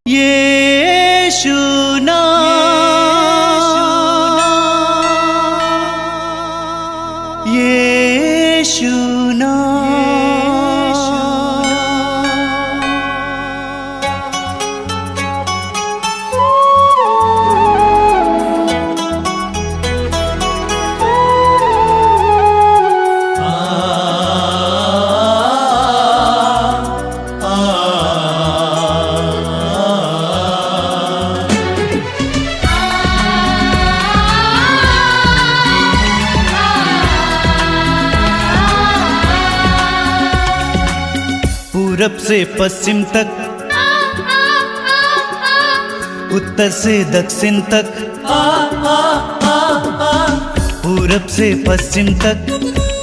यीशु नाम, यीशु पूरब से पश्चिम तक, उत्तर से दक्षिण तक, पूरब से पश्चिम तक,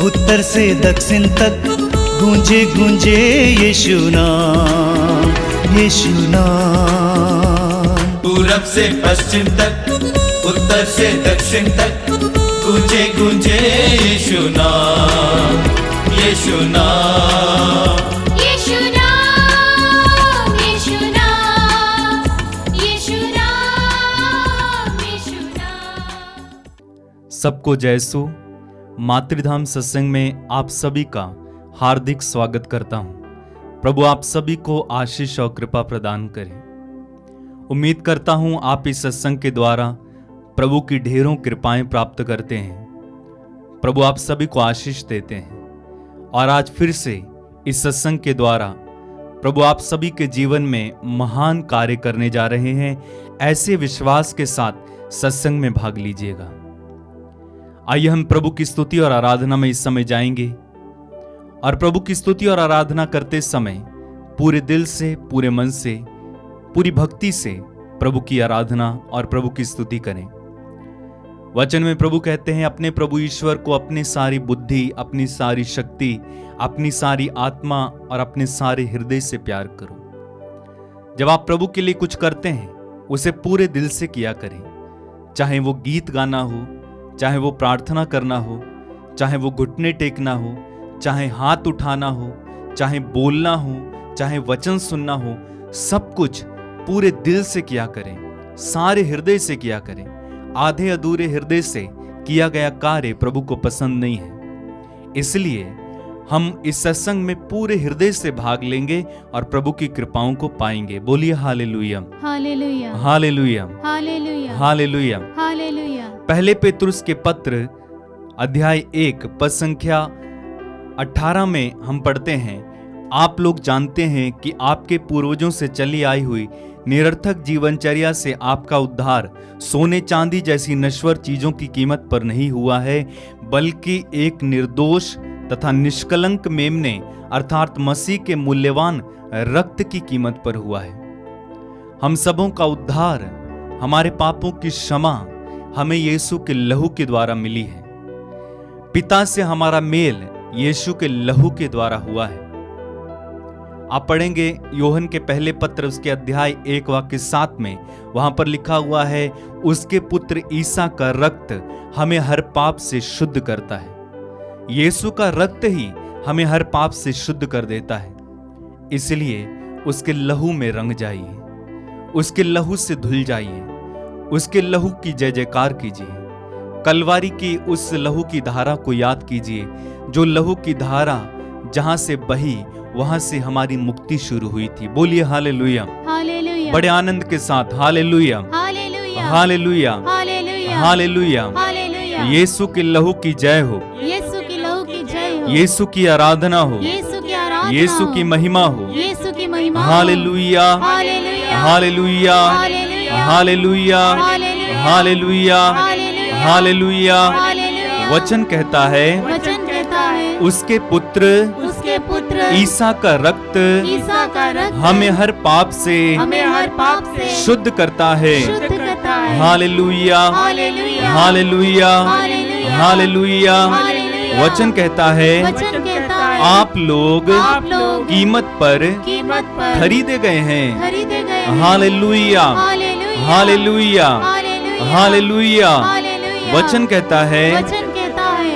उत्तर से दक्षिण तक, गूंजे गूंजे यीशु नाम, यीशु नाम। पूरब से पश्चिम तक, उत्तर से दक्षिण तक, गूंजे गूंजे यीशु नाम, यीशु नाम। सबको जयसु मातृधाम सत्संग में आप सभी का हार्दिक स्वागत करता हूं। प्रभु आप सभी को आशीष और कृपा प्रदान करे। उम्मीद करता हूं आप इस सत्संग के द्वारा प्रभु की ढेरों कृपाएं प्राप्त करते हैं। प्रभु आप सभी को आशीष देते हैं और आज फिर से इस सत्संग के द्वारा प्रभु आप सभी के जीवन में महान कार्य करने जा रहे हैं। ऐसे विश्वास के साथ सत्संग में भाग लीजिएगा। आइए हम प्रभु की स्तुति और आराधना में इस समय जाएंगे और प्रभु की स्तुति और आराधना करते समय पूरे दिल से, पूरे मन से, पूरी भक्ति से प्रभु की आराधना और प्रभु की स्तुति करें। वचन में प्रभु कहते हैं, अपने प्रभु ईश्वर को अपनी सारी बुद्धि, अपनी सारी शक्ति, अपनी सारी आत्मा और अपने सारे हृदय से प्यार करो। जब आप प्रभु के लिए कुछ करते हैं उसे पूरे दिल से किया करें। चाहे वो गीत गाना हो, चाहे वो प्रार्थना करना हो, चाहे वो घुटने टेकना हो, चाहे हाथ उठाना हो, चाहे बोलना हो, चाहे वचन सुनना हो, सब कुछ पूरे दिल से किया करें, सारे हृदय से किया करें। आधे अधूरे हृदय से किया गया कार्य प्रभु को पसंद नहीं है। इसलिए हम इस सत्संग में पूरे हृदय से भाग लेंगे और प्रभु की कृपाओं को पाएंगे। बोलिए hallelujah, hallelujah, hallelujah, hallelujah, hallelujah. Hallelujah. पहले पेतरुस के पत्र अध्याय 1 पद संख्या 18 में हम पढ़ते हैं, आप लोग जानते हैं कि आपके पूर्वजों से चली आई हुई निरर्थक जीवनचर्या से आपका उद्धार सोने चांदी जैसी नश्वर चीजों की कीमत पर नहीं हुआ है, बल्कि एक निर्दोष तथा निष्कलंक मेमने अर्थात मसीह के मूल्यवान रक्त की कीमत पर हुआ है। हम सबों का उद्धार, हमारे पापों की क्षमा हमें यीशु के लहू के द्वारा मिली है। पिता से हमारा मेल यीशु के लहू के द्वारा हुआ है। आप पढ़ेंगे यूहन्ना के पहले पत्र उसके अध्याय 1 वाक्य 7 में, वहां पर लिखा हुआ है, उसके पुत्र ईसा का रक्त हमें हर पाप से शुद्ध करता है। यीशु का रक्त ही हमें हर पाप से शुद्ध कर देता है। इसलिए उसके लहू में रंग जाइए, उसके लहू से धुल जाइए, उसके लहू की जय जयकार कीजिए। कलवारी की उस लहू की धारा को याद कीजिए, जो लहू की धारा जहां से बही वहां से हमारी मुक्ति शुरू हुई थी। बोलिए हालेलुया, हालेलुया, बड़े आनंद के साथ हालेलुया, hallelujah, hallelujah, hallelujah, hallelujah. Hallelujah. यीशु के लहू की जय हो, यीशु की लहू की जय हो, यीशु की आराधना हो, यीशु की आराधना, यीशु की महिमा हो। यीशु की महिमा। Hallelujah, hallelujah, hallelujah, hallelujah, hallelujah, hallelujah, hallelujah. Hallelujah. वचन कहता है, वचन कहता है, उसके पुत्र ईसा का रक्त ईसा का रक्त हमें हर पाप से शुद्ध करता है। Hallelujah, hallelujah, hallelujah, hallelujah. वचन कहता है, आप लोग कीमत पर खरीदे गए हैं। Hallelujah, hallelujah, hallelujah. वचन कहता है,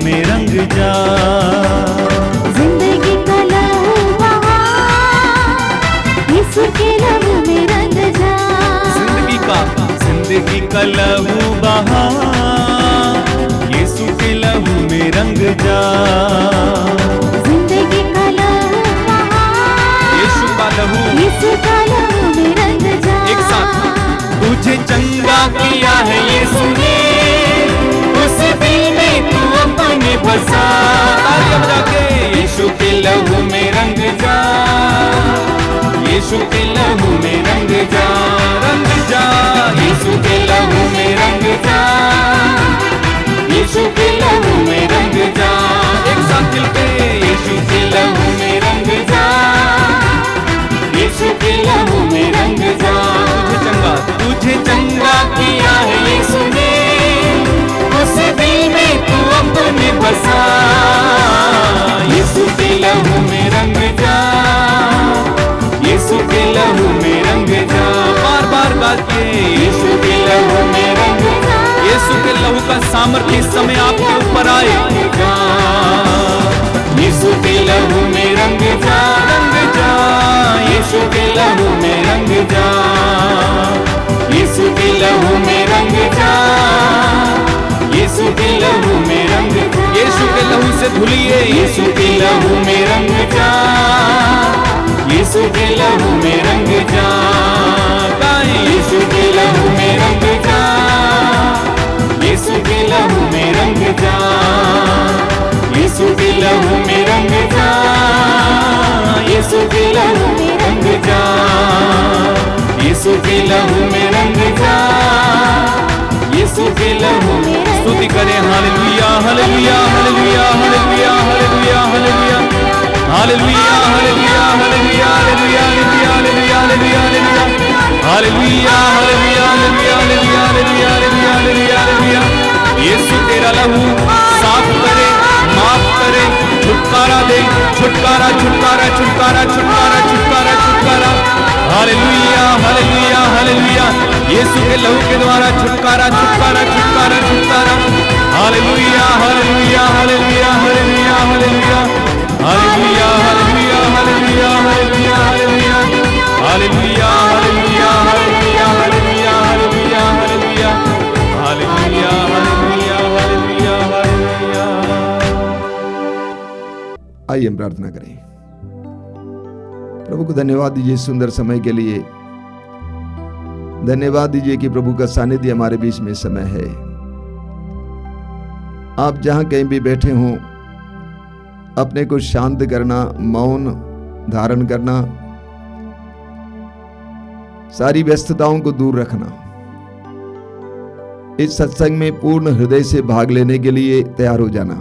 में रंग जा। जिंदगी का लहू बहा, यीशु के लहू में रंग जा। जिंदगी का लहू बहा, यीशु के लहू में रंग जा। जिंदगी का लहू बहा, यीशु का लहू, यीशु का लहू में रंग जा। एक साथ। तुझे चंगा किया है यीशु ने, उस दिल में तू अपने बसा। तालियां बजा के यीशु के लहू में रंग जा, यीशु के लहू में रंग जा, रंग जा। यीशु के लहू में रंग जा, यीशु के लहू में रंग जा। एक साथ मिलके यीशु के लहू में रंग जा, यीशु के लहू में रंग जा। तुझे चंगा किया है यीशु ने, उस दिल में तू अपने बसा। यीशु के लहू में रंग जा, यीशु के लहू में रंग जा। बार बार गाते यीशु के लहू में रंग जा। यीशु के लहू का सामर्थ्य इस समय आपके ऊपर आए। यीशु के लहू में रंग जा, रंग जा। यीशु के लहू में रंग जा, यीशु के लहू में रंग जा, यीशु के लहू में रंग जा। यीशु के लहू से धुलिए, यीशु के लहू में रंग जा, यीशु के लहू में रंग जा। यीशु के लहू में रंग जा, यीशु के लहू में रंग जा, यीशु के लहू में रंग जा, यीशु के लहू में रंग जा, यीशु के लहू में रंग जा, यीशु के लहू में। स्तुति करें hallelujah hallelujah hallelujah hallelujah hallelujah hallelujah hallelujah hallelujah hallelujah hallelujah hallelujah hallelujah hallelujah hallelujah hallelujah hallelujah hallelujah hallelujah hallelujah. यीशु तेरा लहू साफ करे, माफ करे, छुटकारा दे, छुटकारा छुटकारा छुटकारा छुटकारा छुटकारा छुटकारा। Hallelujah hallelujah hallelujah. यीशु के लहू के द्वारा छुटकारा छुटकारा छुटकारा छुटकारा। Hallelujah hallelujah hallelujah hallelujah hallelujah hallelujah hallelujah hallelujah hallelujah hallelujah hallelujah hallelujah hallelujah hallelujah hallelujah hallelujah hallelujah hallelujah hallelujah. आइए हम प्रार्थना करें। प्रभु को धन्यवाद दीजिए सुंदर समय के लिए। धन्यवाद दीजिए कि प्रभु का सानिध्य हमारे बीच में समय है। आप जहां कहीं भी बैठे हों, अपने को शांत करना, मौन धारण करना, सारी व्यस्तताओं को दूर रखना, इस सत्संग में पूर्ण हृदय से भाग लेने के लिए तैयार हो जाना।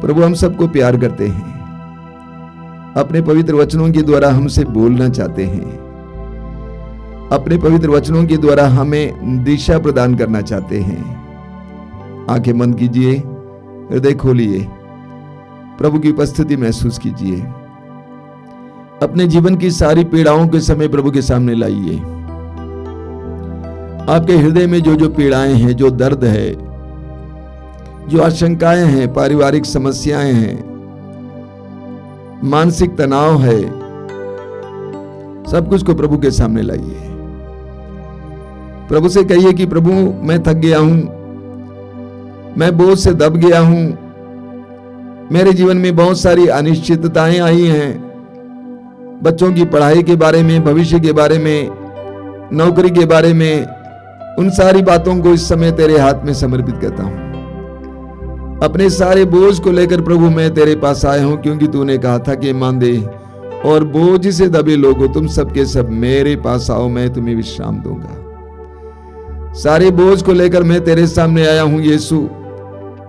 प्रभु हम सबको प्यार करते हैं, अपने पवित्र वचनों के द्वारा हमसे बोलना चाहते हैं, अपने पवित्र वचनों के द्वारा हमें दिशा प्रदान करना चाहते हैं। आंखें बंद कीजिए, हृदय खोलिए, प्रभु की उपस्थिति महसूस कीजिए। अपने जीवन की सारी पीड़ाओं के समय प्रभु के सामने लाइए। आपके हृदय में जो जो पीड़ाएं हैं, जो दर्द है, जो आशंकाएं हैं, पारिवारिक समस्याएं हैं, मानसिक तनाव है, सब कुछ को प्रभु के सामने लाइए। प्रभु से कहिए कि प्रभु मैं थक गया हूं, मैं बोझ से दब गया हूं, मेरे जीवन में बहुत सारी अनिश्चितताएं आई हैं, बच्चों की पढ़ाई के बारे में, भविष्य के बारे में, नौकरी के बारे में, उन सारी बातों को इस समय तेरे हाथ में समर्पित करता हूं। अपने सारे बोझ को लेकर प्रभु मैं तेरे पास आया हूं, क्योंकि तूने कहा था कि ईमानदेह और बोझ से दबे लोगों तुम सबके सब मेरे पास आओ, मैं तुम्हें विश्राम दूंगा। सारे बोझ को लेकर मैं तेरे सामने आया हूं यीशु।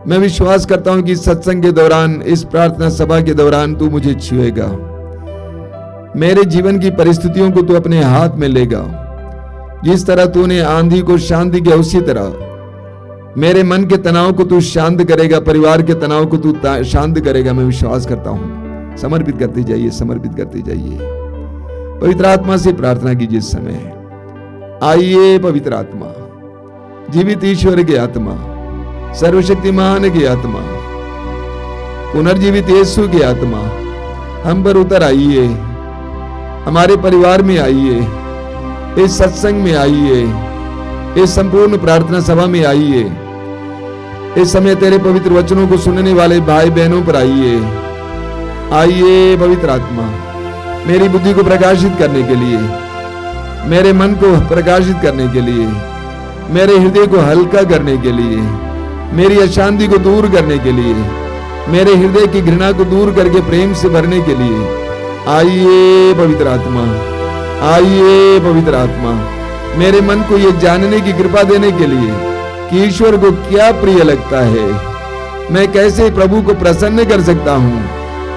मैं विश्वास करता हूं कि सत्संग के दौरान, इस प्रार्थना सभा के दौरान तू मुझे छुएगा, मेरे जीवन की परिस्थितियों को तू अपने हाथ में लेगा। जिस तरह तूने आंधी को शांति किया, उसी तरह मेरे मन के तनाव को तू शांत करेगा, परिवार के तनाव को तू शांत करेगा। मैं विश्वास करता हूं। समर्पित करते जाइए, समर्पित करते जाइए। पवित्र आत्मा से प्रार्थना कीजिए इस समय। आइए पवित्र आत्मा, जीवित ईश्वर की आत्मा, सर्वशक्तिमान की आत्मा, पुनर्जीवित यीशु की आत्मा हम पर उतर आइए, हमारे परिवार में आइए, इस सत्संग में आइए, इस संपूर्ण प्रार्थना सभा में आइए। इस समय तेरे पवित्र वचनों को सुनने वाले भाई बहनों पर आइए। आइए पवित्र आत्मा, मेरी बुद्धि को प्रकाशित करने के लिए, मेरे मन को प्रकाशित करने के लिए, मेरे हृदय को हल्का करने के लिए, मेरी अशांति को दूर करने के लिए, मेरे हृदय की घृणा को दूर करके प्रेम से भरने के लिए आइए पवित्र आत्मा, आइए पवित्र आत्मा, मेरे मन को यह जानने की कृपा देने के लिए कि ईश्वर को क्या प्रिय लगता है, मैं कैसे प्रभु को प्रसन्न कर सकता हूं,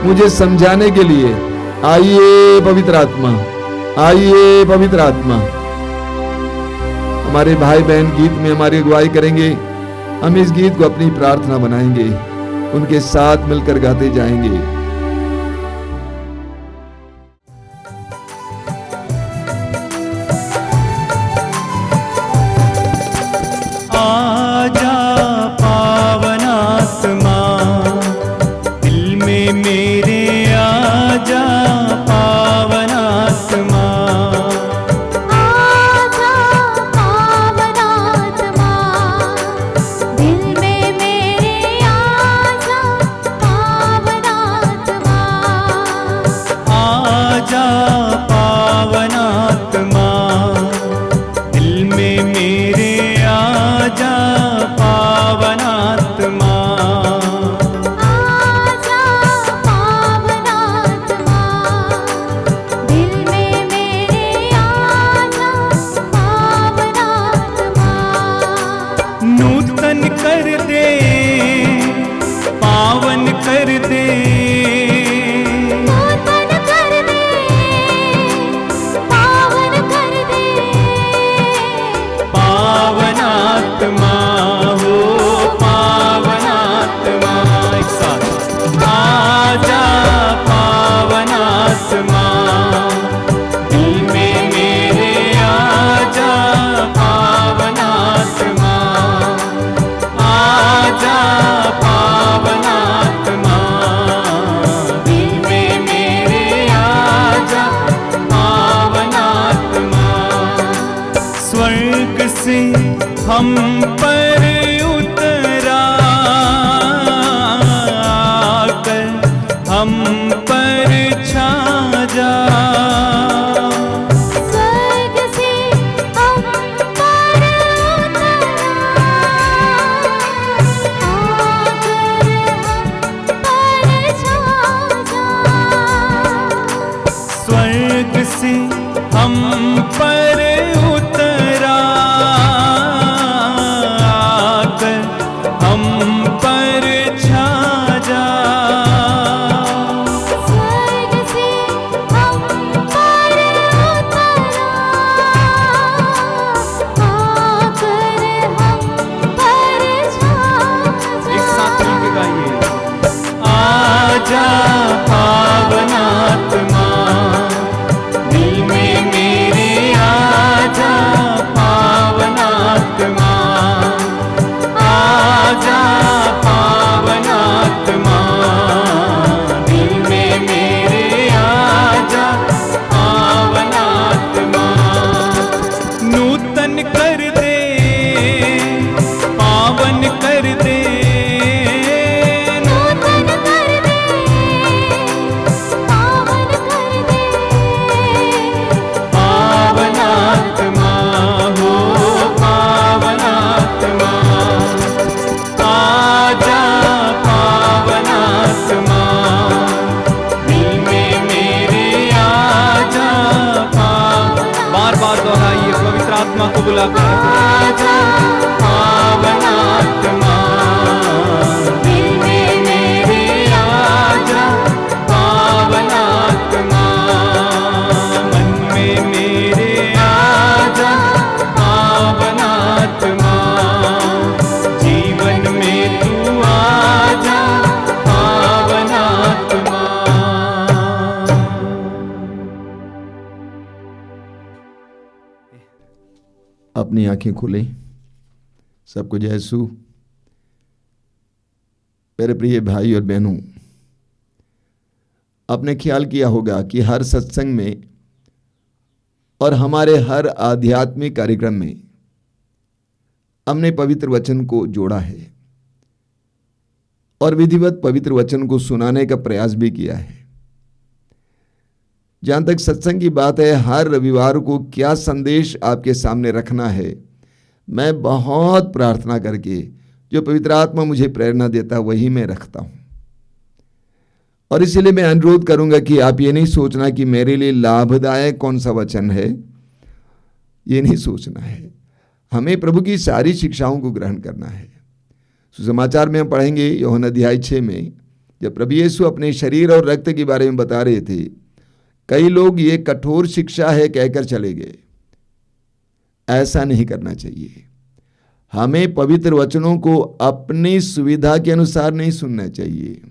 मुझे समझाने के लिए आइए पवित्र आत्मा, आइए पवित्र आत्मा। हमारे भाई बहन गीत में हमारी अगुवाई करेंगे, हम इस गीत को अपनी प्रार्थना बनाएंगे, उनके साथ मिलकर गाते जाएंगे। आजा पावन आत्मा, दिल में मेरे आजा पावन आत्मा। आजा पावन आत्मा, दिल में मेरे आजा पावन आत्मा। आजा पावन आत्मा, दिल में मेरे आजा पावन आत्मा। आजा पावन आत्मा, दिल में मेरे आजा पावन आत्मा। नूतन कर दे, पावन कर दे, नूतन कर दे, पावन कर दे। पावन आत्मा हो पावन आत्मा। एक साथ आजा पावन आत्मा, दिल में मेरे आजा पावन आत्मा। आजा पावन आत्मा, दिल में मेरे आजा पावन आत्मा। स्वर्ग से हम पर उतरा कर हम पर छा जा। स्वर्ग से हम पर उतरा, आकर हम पर छा जा। स्वर्ग से हम पर उतरा कर हम पर छा जा। स्वर्ग से हम पर उतरा, आकर हम पर छा जा। एक साथ मिलकर गाइए। आजा पावन आत्मा, दिल में मेरे आजा पावन आत्मा। आजा पावन आत्मा, दिल में मेरे आजा पावन आत्मा। नूतन कर दे, पावन कर दे, नूतन कर दे, पावन कर दे। पावन आत्मा हो पावन आत्मा। आजा पावन आत्मा, दिल में मेरे आजा बार बार दोहराइए, पवित्र आत्मा को बुलाकर। आजा पावन आत्मा, दिल में मेरे आजा पावन आत्मा। मन में मेरे आजा पावन आत्मा, जीवन में तू आजा पावन आत्मा। अपनी आंखें खोलें। सबको जय यीशु। मेरे प्रिय भाई और बहनों, आपने ख्याल किया होगा कि हर सत्संग में और हमारे हर आध्यात्मिक कार्यक्रम में हमने पवित्र वचन को जोड़ा है और विधिवत पवित्र वचन को सुनाने का प्रयास भी किया है। जहां तक सत्संग की बात है, हर रविवार को क्या संदेश आपके सामने रखना है, मैं बहुत प्रार्थना करके जो पवित्र आत्मा मुझे प्रेरणा देता है वही मैं रखता हूं। और इसलिए मैं अनुरोध करूंगा कि आप ये नहीं सोचना कि मेरे लिए लाभदायक कौन सा वचन है, ये नहीं सोचना है। हमें प्रभु की सारी शिक्षाओं को ग्रहण करना है। सुसमाचार में हम पढ़ेंगे यूहन्ना अध्याय 6 में, जब प्रभु यीशु अपने शरीर और रक्त के बारे में बता रहे थे, कई लोग ये कठोर शिक्षा है कहकर चले गए। ऐसा नहीं करना चाहिए। हमें पवित्र वचनों को अपनी सुविधा के अनुसार नहीं सुनना चाहिए,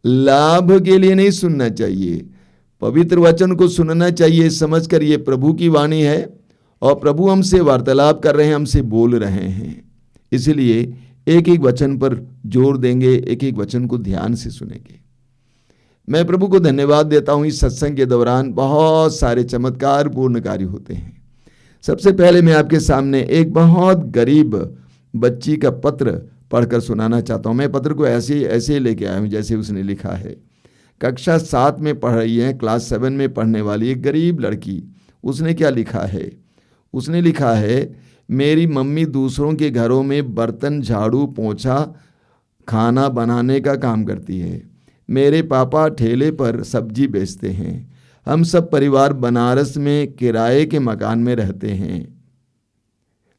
लाभ के लिए नहीं सुनना चाहिए। पवित्र वचन को सुनना चाहिए समझकर ये प्रभु की वाणी है और प्रभु हमसे वार्तालाप कर रहे हैं, हमसे बोल रहे हैं। इसलिए एक एक वचन पर जोर देंगे, एक एक वचन को ध्यान से सुनेंगे। मैं प्रभु को धन्यवाद देता हूं। इस सत्संग के दौरान बहुत सारे चमत्कार पूर्ण कार्य होते हैं। सबसे पहले मैं आपके सामने एक बहुत गरीब बच्ची का पत्र पढ़कर सुनाना चाहता हूं। मैं पत्र को ऐसे लेके आया हूं जैसे उसने लिखा है। कक्षा 7 में पढ़ रही है, क्लास 7 में पढ़ने वाली एक गरीब लड़की। उसने क्या लिखा है? उसने लिखा है, मेरी मम्मी दूसरों के घरों में बर्तन, झाड़ू, पोंछा, खाना बनाने का काम करती है। मेरे पापा ठेले पर सब्जी बेचते हैं। हम सब परिवार बनारस में किराए के मकान में रहते हैं।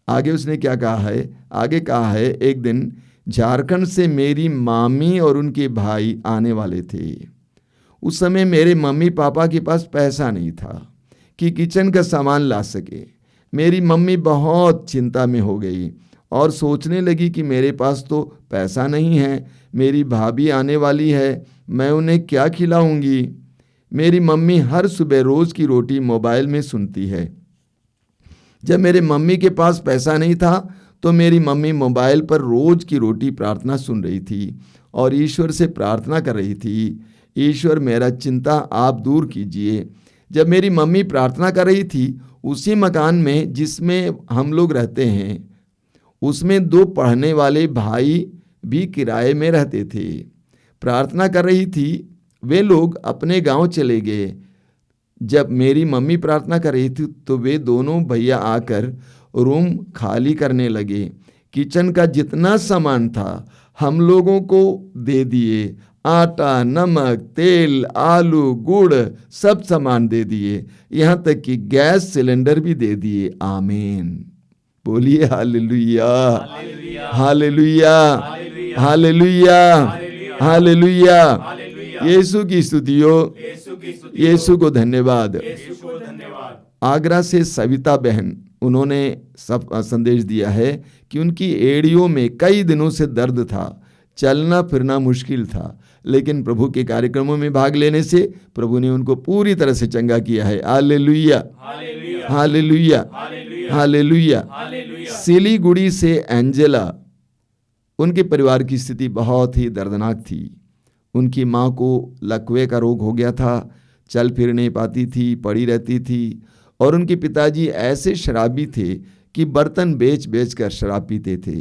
आगे उसने क्या कहा है? आगे कहा है, एक दिन झारखंड से मेरी मामी और उनके भाई आने वाले थे। उस समय मेरे मम्मी पापा के पास पैसा नहीं था कि किचन का सामान ला सके। मेरी मम्मी बहुत चिंता में हो गई और सोचने लगी कि मेरे पास तो पैसा नहीं है, मेरी भाभी आने वाली है, मैं उन्हें क्या खिलाऊंगी। मेरी मम्मी हर सुबह रोज की रोटी मोबाइल में सुनती है। जब मेरे मम्मी के पास पैसा नहीं था तो मेरी मम्मी मोबाइल पर रोज की रोटी प्रार्थना सुन रही थी और ईश्वर से प्रार्थना कर रही थी, ईश्वर मेरा चिंता आप दूर कीजिए। जब मेरी मम्मी प्रार्थना कर रही थी, उसी मकान में जिसमें हम लोग रहते हैं, उसमें 2 पढ़ने वाले भाई भी किराए में रहते थे। प्रार्थना कर रही थी, वे लोग अपने गांव चले गए। जब मेरी मम्मी प्रार्थना कर रही थी तो वे दोनों भैया आकर रूम खाली करने लगे। किचन का जितना सामान था हम लोगों को दे दिए। आटा, नमक, तेल, आलू, गुड़, सब सामान दे दिए। यहाँ तक कि गैस सिलेंडर भी दे दिए। आमीन। बोलिए हालेलुया, हालेलुया, हालेलुया, हालेलुया। यीशु की स्तुति हो, यीशु को धन्यवाद। आगरा से सविता बहन, उन्होंने सब संदेश दिया है कि उनकी एड़ियों में कई दिनों से दर्द था, चलना फिरना मुश्किल था, लेकिन प्रभु के कार्यक्रमों में भाग लेने से प्रभु ने उनको पूरी तरह से चंगा किया है। Hallelujah, hallelujah, hallelujah. सिलीगुड़ी से एंजेला, उनके परिवार की स्थिति बहुत ही दर्दनाक थी। उनकी माँ को लकवे का रोग हो गया था, चल फिर नहीं पाती थी, पड़ी रहती थी। और उनके पिताजी ऐसे शराबी थे कि बर्तन बेच बेच कर शराब पीते थे।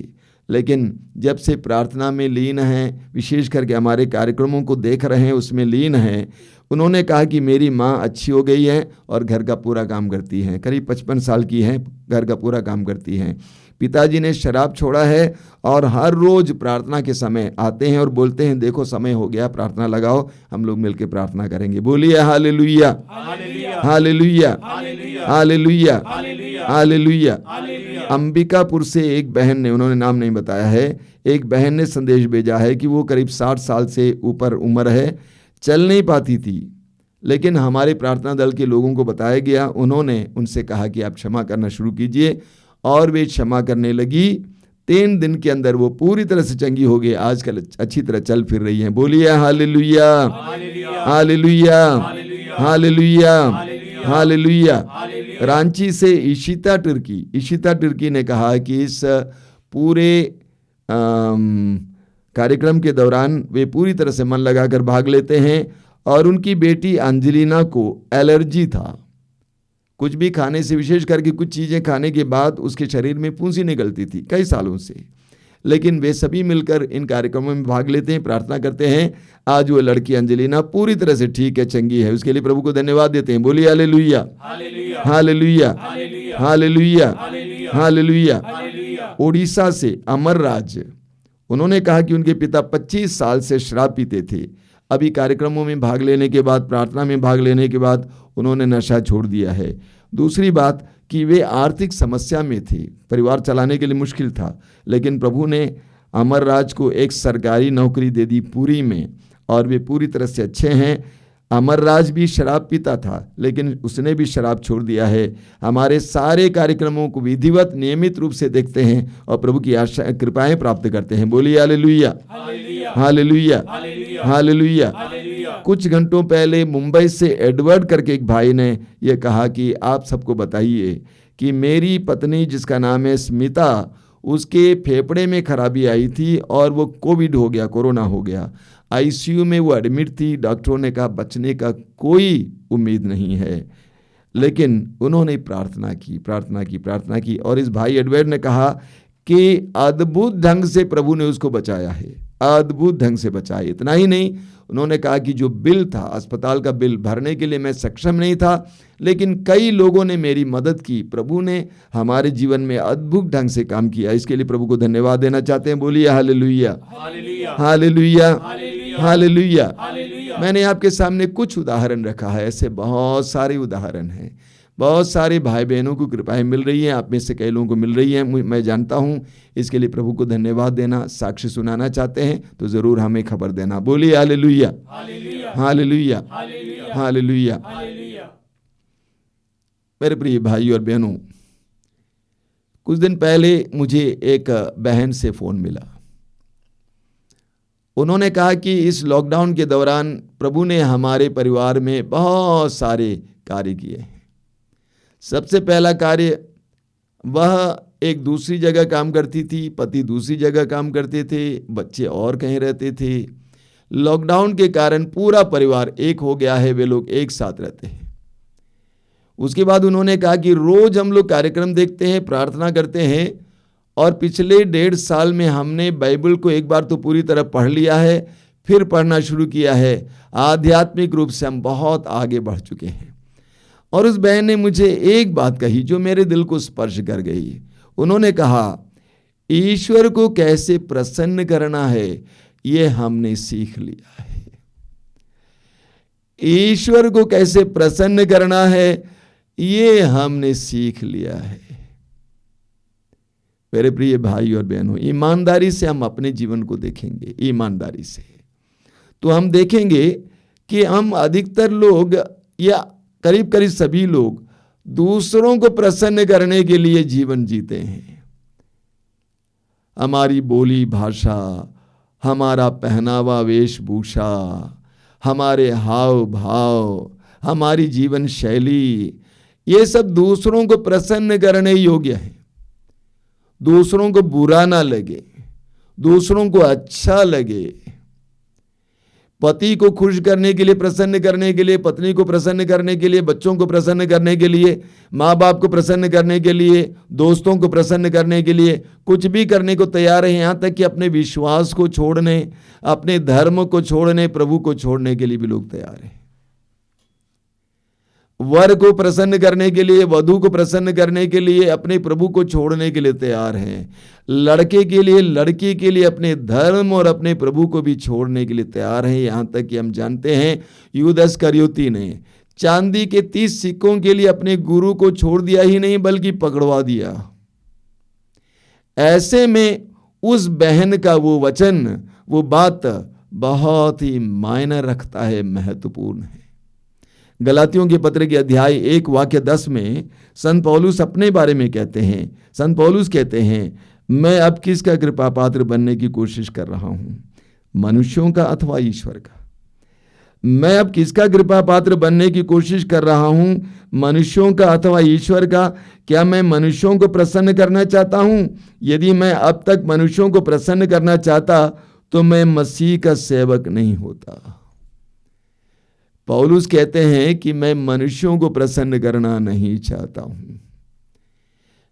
लेकिन जब से प्रार्थना में लीन हैं, विशेष करके हमारे कार्यक्रमों को देख रहे हैं, उसमें लीन हैं, उन्होंने कहा कि मेरी माँ अच्छी हो गई है और घर का पूरा काम करती हैं। करीब 55 साल की हैं, घर का पूरा काम करती हैं। पिताजी ने शराब छोड़ा है और हर रोज प्रार्थना के समय आते हैं और बोलते हैं, देखो समय हो गया, प्रार्थना लगाओ, हम लोग मिलकर प्रार्थना करेंगे। बोलिए hallelujah, hallelujah, hallelujah, hallelujah. Ambikapur से एक बहन ने, उन्होंने नाम नहीं बताया है, एक बहन ने संदेश भेजा है कि वो करीब 60 साल से ऊपर उम्र है, चल नहीं पाती थी, लेकिन हमारे प्रार्थना दल के लोगों को बताया गया, उन्होंने उनसे कहा कि आप क्षमा करना शुरू कीजिए और वे क्षमा करने लगी। 3 दिन के अंदर वो पूरी तरह से चंगी हो गई, आजकल अच्छी तरह चल फिर रही हैं। बोलिए hallelujah, hallelujah, hallelujah, hallelujah. Ranchi से इशिता तिर्की ने कहा कि इस पूरे कार्यक्रम के दौरान वे पूरी तरह से मन लगाकर भाग लेते हैं और उनकी बेटी एंजेलिना को एलर्जी था। कुछ भी खाने से, विशेष करके कुछ चीज़ें खाने के बाद उसके शरीर में फुंसी निकलती थी कई सालों से। लेकिन वे सभी मिलकर इन कार्यक्रमों में भाग लेते हैं, प्रार्थना करते हैं। आज वो लड़की एंजेलिना पूरी तरह से ठीक है, चंगी है। उसके लिए प्रभु को धन्यवाद देते हैं। बोलिए hallelujah, hallelujah, hallelujah, hallelujah. Orissa से अमर राज, उन्होंने कहा कि उनके पिता 25 साल से शराब पीते थे। अभी कार्यक्रमों में भाग लेने के बाद, प्रार्थना में भाग लेने के बाद उन्होंने नशा छोड़ दिया है। दूसरी बात कि वे आर्थिक समस्या में थे, परिवार चलाने के लिए मुश्किल था, लेकिन प्रभु ने अमर राज को एक सरकारी नौकरी दे दी पुरी में, और वे पूरी तरह से अच्छे हैं। अमर राज भी शराब पीता था, लेकिन उसने भी शराब छोड़ दिया है। हमारे सारे कार्यक्रमों को विधिवत नियमित रूप से देखते हैं और प्रभु की आशा कृपाएं प्राप्त करते हैं। बोलिए हालेलुया, हालेलुया, हालेलुया। कुछ घंटों पहले मुंबई से एडवर्ड करके एक भाई ने यह कहा कि आप सबको बताइए कि मेरी पत्नी जिसका नाम है स्मिता, उसके फेफड़े में खराबी आई थी और वो कोविड हो गया, कोरोना हो गया। आईसीयू में वो एडमिट थी। डॉक्टरों ने कहा बचने का कोई उम्मीद नहीं है, लेकिन उन्होंने प्रार्थना की और इस भाई एडवर्ड ने कहा कि अद्भुत ढंग से प्रभु ने उसको बचाया है, अद्भुत ढंग से बचाया। इतना ही नहीं, उन्होंने कहा कि जो बिल था, अस्पताल का बिल भरने के लिए मैं सक्षम नहीं था, लेकिन कई लोगों ने मेरी मदद की। प्रभु ने हमारे जीवन में अद्भुत ढंग से काम किया। इसके लिए प्रभु को धन्यवाद देना चाहते हैं। बोलिए हालेलुया, हालेलुया, हालेलुया। मैंने आपके सामने कुछ उदाहरण रखा है, ऐसे बहुत सारे उदाहरण हैं। बहुत सारे भाई बहनों को कृपाएं मिल रही हैं, आप में से कई लोगों को मिल रही हैं, मैं जानता हूं। इसके लिए प्रभु को धन्यवाद देना। साक्ष्य सुनाना चाहते हैं तो जरूर हमें खबर देना। बोलिए हालेलुया, हालेलुया, हालेलुया। मेरे प्रिय भाई और बहनों, कुछ दिन पहले मुझे एक बहन से फोन मिला। उन्होंने कहा कि इस लॉकडाउन के दौरान प्रभु ने हमारे परिवार में बहुत सारे कार्य किए हैं। सबसे पहला कार्य, वह एक दूसरी जगह काम करती थी, पति दूसरी जगह काम करते थे, बच्चे और कहीं रहते थे। लॉकडाउन के कारण पूरा परिवार एक हो गया है, वे लोग एक साथ रहते हैं। उसके बाद उन्होंने कहा कि रोज हम लोग कार्यक्रम देखते हैं, प्रार्थना करते हैं, और पिछले 1.5 साल में हमने बाइबल को एक बार तो पूरी तरह पढ़ लिया है, फिर पढ़ना शुरू किया है। आध्यात्मिक रूप से हम बहुत आगे बढ़ चुके हैं। और उस बहन ने मुझे एक बात कही जो मेरे दिल को स्पर्श कर गई। उन्होंने कहा, ईश्वर को कैसे प्रसन्न करना है ये हमने सीख लिया है। ईश्वर को कैसे प्रसन्न करना है ये हमने सीख लिया है। मेरे प्रिय भाई और बहनों, ईमानदारी से हम अपने जीवन को देखेंगे, ईमानदारी से, तो हम देखेंगे कि हम अधिकतर लोग या करीब करीब सभी लोग दूसरों को प्रसन्न करने के लिए जीवन जीते हैं। हमारी बोली भाषा, हमारा पहनावा वेशभूषा, हमारे हाव भाव, हमारी जीवन शैली, ये सब दूसरों को प्रसन्न करने योग्य है। दूसरों को बुरा ना लगे, दूसरों को अच्छा लगे। पति को खुश करने के लिए, प्रसन्न करने के लिए, पत्नी को प्रसन्न करने के लिए, बच्चों को प्रसन्न करने के लिए, माँ बाप को प्रसन्न करने के लिए, दोस्तों को प्रसन्न करने के लिए कुछ भी करने को तैयार है। यहाँ तक कि अपने विश्वास को छोड़ने, अपने धर्म को छोड़ने, प्रभु को छोड़ने के लिए भी लोग तैयार हैं। वर को प्रसन्न करने के लिए, वधू को प्रसन्न करने के लिए अपने प्रभु को छोड़ने के लिए तैयार हैं। लड़के के लिए, लड़की के लिए अपने धर्म और अपने प्रभु को भी छोड़ने के लिए तैयार हैं। यहाँ तक कि हम जानते हैं यूदा इस्करियोती ने चांदी के 30 सिक्कों के लिए अपने गुरु को छोड़ दिया ही नहीं बल्कि पकड़वा दिया। ऐसे में उस बहन का वो वचन, वो बात बहुत ही मायने रखता है, महत्वपूर्ण है। गलातियों के पत्र के अध्याय 1 वाक्य 10 में संत पौलुस अपने बारे में कहते हैं। संत पौलुस कहते हैं, मैं अब किसका कृपा पात्र बनने की कोशिश कर रहा हूं, मनुष्यों का अथवा ईश्वर का। मैं अब किसका कृपा पात्र बनने की कोशिश कर रहा हूं, मनुष्यों का अथवा ईश्वर का। क्या मैं मनुष्यों को प्रसन्न करना चाहता हूं? यदि मैं अब तक मनुष्यों को प्रसन्न करना चाहता तो मैं मसीह का सेवक नहीं होता। पौलुस कहते हैं कि मैं मनुष्यों को प्रसन्न करना नहीं चाहता हूं,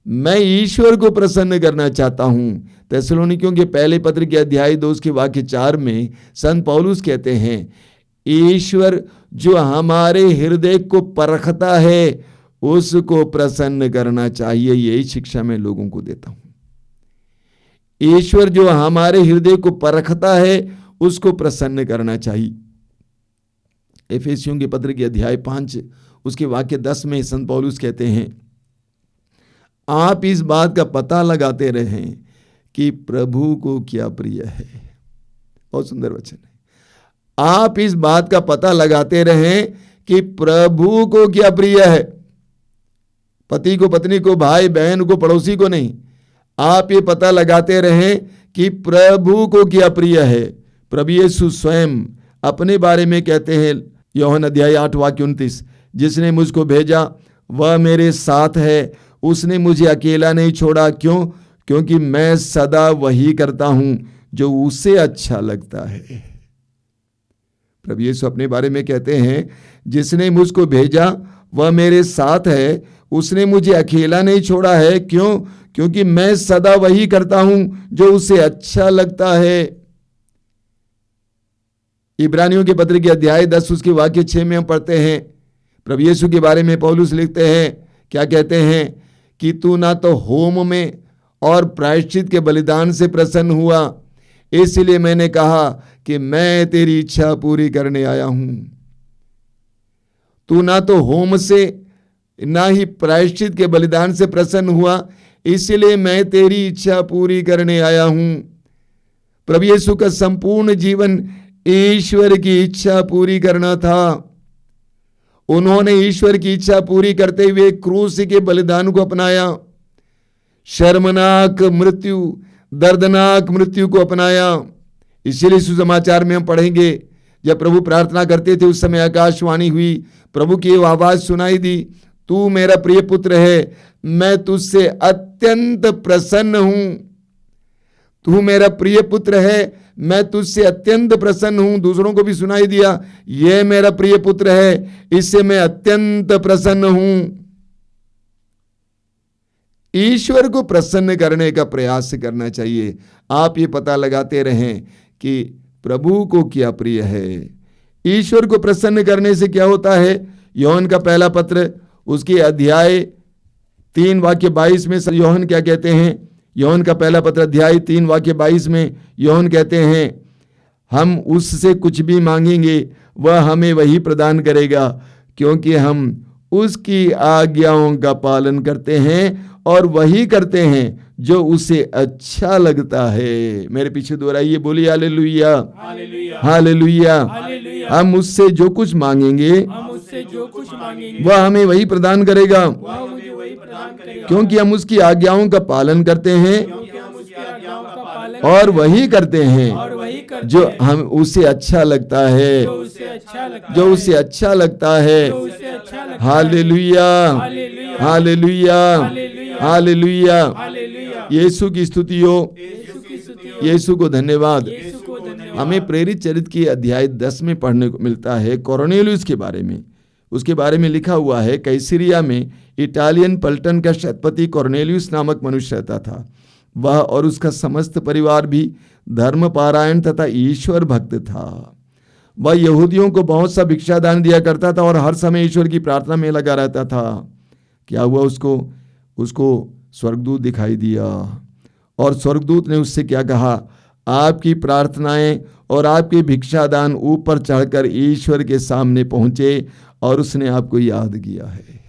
मैं ईश्वर को प्रसन्न करना चाहता हूं। थिस्सलुनीकियों के पहले पत्र के अध्याय 2 के वाक्य 4 में संत पौलुस कहते हैं, ईश्वर जो हमारे हृदय को परखता है उसको प्रसन्न करना चाहिए। यही शिक्षा मैं लोगों को देता हूं। ईश्वर जो हमारे हृदय को परखता है उसको प्रसन्न करना चाहिए। एफेसियों के पत्र के अध्याय 5 उसके वाक्य 10 में संत पौलुस कहते हैं, आप इस बात का पता लगाते रहें कि प्रभु को क्या प्रिय है। बहुत सुंदर वचन है। आप इस बात का पता लगाते रहें कि प्रभु को क्या प्रिय है। पति को, पत्नी को, भाई बहन को, पड़ोसी को नहीं, आप ये पता लगाते रहें कि प्रभु को क्या प्रिय है। प्रभु यीशु स्वयं अपने बारे में कहते हैं, यूहन्ना अध्याय 8 वाक्य 29, जिसने मुझको भेजा वह मेरे साथ है, उसने मुझे अकेला नहीं छोड़ा। क्यों? क्योंकि मैं सदा वही करता हूं जो उसे अच्छा लगता है। प्रभु यीशु अपने बारे में कहते हैं, जिसने मुझको भेजा वह मेरे साथ है, उसने मुझे अकेला नहीं छोड़ा है। क्यों? क्योंकि मैं सदा वही करता हूं जो उसे अच्छा लगता है। इब्रानियों के पत्र के अध्याय 10 उसके वाक्य 6 में हम पढ़ते हैं, प्रभु यीशु के बारे में पौलुस लिखते हैं, क्या कहते हैं कि तू ना तो होम में और प्रायश्चित के बलिदान से प्रसन्न हुआ, इसलिए मैंने कहा कि मैं तेरी इच्छा पूरी करने आया हूं। तू ना तो होम से ना ही प्रायश्चित के बलिदान से प्रसन्न हुआ, इसलिए मैं तेरी इच्छा पूरी करने आया हूं। प्रभु यीशु का संपूर्ण जीवन ईश्वर की इच्छा पूरी करना था। उन्होंने ईश्वर की इच्छा पूरी करते हुए क्रूस के बलिदान को अपनाया, शर्मनाक मृत्यु, दर्दनाक मृत्यु को अपनाया। इसीलिए सुसमाचार में हम पढ़ेंगे, जब प्रभु प्रार्थना करते थे उस समय आकाशवाणी हुई, प्रभु की आवाज सुनाई दी, तू मेरा प्रिय पुत्र है, मैं तुझसे अत्यंत प्रसन्न हूं। तू मेरा प्रिय पुत्र है, मैं तुझसे अत्यंत प्रसन्न हूं। दूसरों को भी सुनाई दिया, यह मेरा प्रिय पुत्र है, इससे मैं अत्यंत प्रसन्न हूं। ईश्वर को प्रसन्न करने का प्रयास करना चाहिए। आप ये पता लगाते रहें कि प्रभु को क्या प्रिय है। ईश्वर को प्रसन्न करने से क्या होता है? यूहन्ना का पहला पत्र उसके अध्याय 3 वाक्य 22 में यूहन्ना क्या कहते हैं? यूहन्ना का पहला पत्र अध्याय 3 वाक्य 22 में यूहन्ना कहते हैं, हम उससे कुछ भी मांगेंगे वह हमें वही प्रदान करेगा, क्योंकि हम उसकी आज्ञाओं का पालन करते हैं और वही करते हैं जो उसे अच्छा लगता है। मेरे पीछे दोहराइए, बोलिए हालेलुया, हालेलुया। हम उससे जो कुछ मांगेंगे वह हमें वही प्रदान करेगा, क्योंकि हम उसकी आज्ञाओं का पालन करते हैं और वही करते हैं जो हम उसे अच्छा लगता है, जो उसे अच्छा लगता है। Hallelujah, hallelujah, hallelujah. यीशु की स्तुति हो, यीशु को धन्यवाद। हमें प्रेरित चरित्र की अध्याय 10 में पढ़ने को मिलता है कॉर्नेलियुस के बारे में। उसके बारे में लिखा हुआ है, कैसरिया में इटालियन पलटन का शतपति कॉर्नेलियुस नामक मनुष्य रहता था। वह और उसका समस्त परिवार भी धर्मपारायण तथा ईश्वर भक्त था। वह यहूदियों को बहुत सा भिक्षादान दिया करता था और हर समय ईश्वर की प्रार्थना में लगा रहता था। क्या हुआ? उसको स्वर्गदूत दिखाई दिया और स्वर्गदूत ने उससे क्या कहा? आपकी प्रार्थनाएं और आपके भिक्षादान ऊपर चढ़कर ईश्वर के सामने पहुंचे और उसने आपको याद किया है।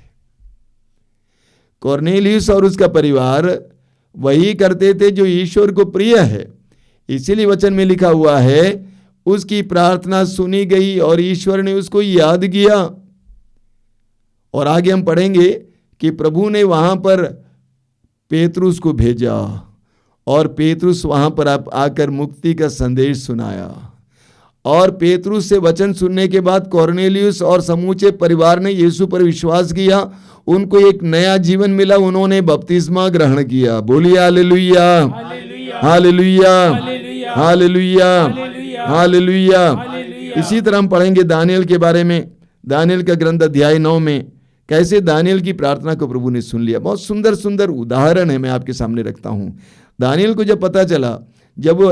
कॉर्नेलियुस और उसका परिवार वही करते थे जो ईश्वर को प्रिय है। इसीलिए वचन में लिखा हुआ है, उसकी प्रार्थना सुनी गई और ईश्वर ने उसको याद किया। और आगे हम पढ़ेंगे कि प्रभु ने वहां पर पेतरुस को भेजा और पेतरुस वहां पर आकर मुक्ति का संदेश सुनाया। और पेतरुस से वचन सुनने के बाद कॉर्नेलियुस और समूचे परिवार ने यीशु पर विश्वास किया। उनको एक नया जीवन मिला, उन्होंने बपतिस्मा ग्रहण किया। बोलिए हालेलुया, हालेलुया, हालेलुया, हालेलुया। इसी तरह हम पढ़ेंगे दानियल के बारे में, दानियल का ग्रंथ अध्याय 9 में कैसे दानियल की प्रार्थना को प्रभु ने सुन लिया। बहुत सुंदर सुंदर उदाहरण है, मैं आपके सामने रखता हूं। दानियल को जब पता चला, जब वो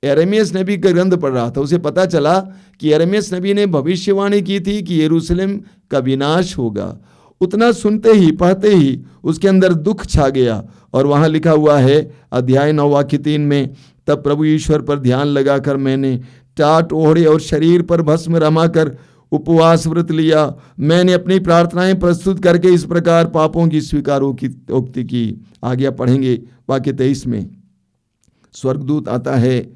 यिर्मयाह नबी का ग्रंथ पढ़ रहा था, उसे पता चला कि यिर्मयाह नबी ने भविष्यवाणी की थी कि यरूशलेम का विनाश होगा। उतना सुनते ही, पढ़ते ही उसके अंदर दुख छा गया। और वहां लिखा हुआ है अध्याय 9 वाक्य 3 में, तब प्रभु ईश्वर पर ध्यान लगाकर मैंने टाट ओढ़े और शरीर पर भस्म रमाकर उपवास व्रत लिया। मैंने अपनी प्रार्थनाएं प्रस्तुत करके इस प्रकार पापों की स्वीकारोक्ति की। आगे पढ़ेंगे वाक्य 23 में, स्वर्गदूत आता है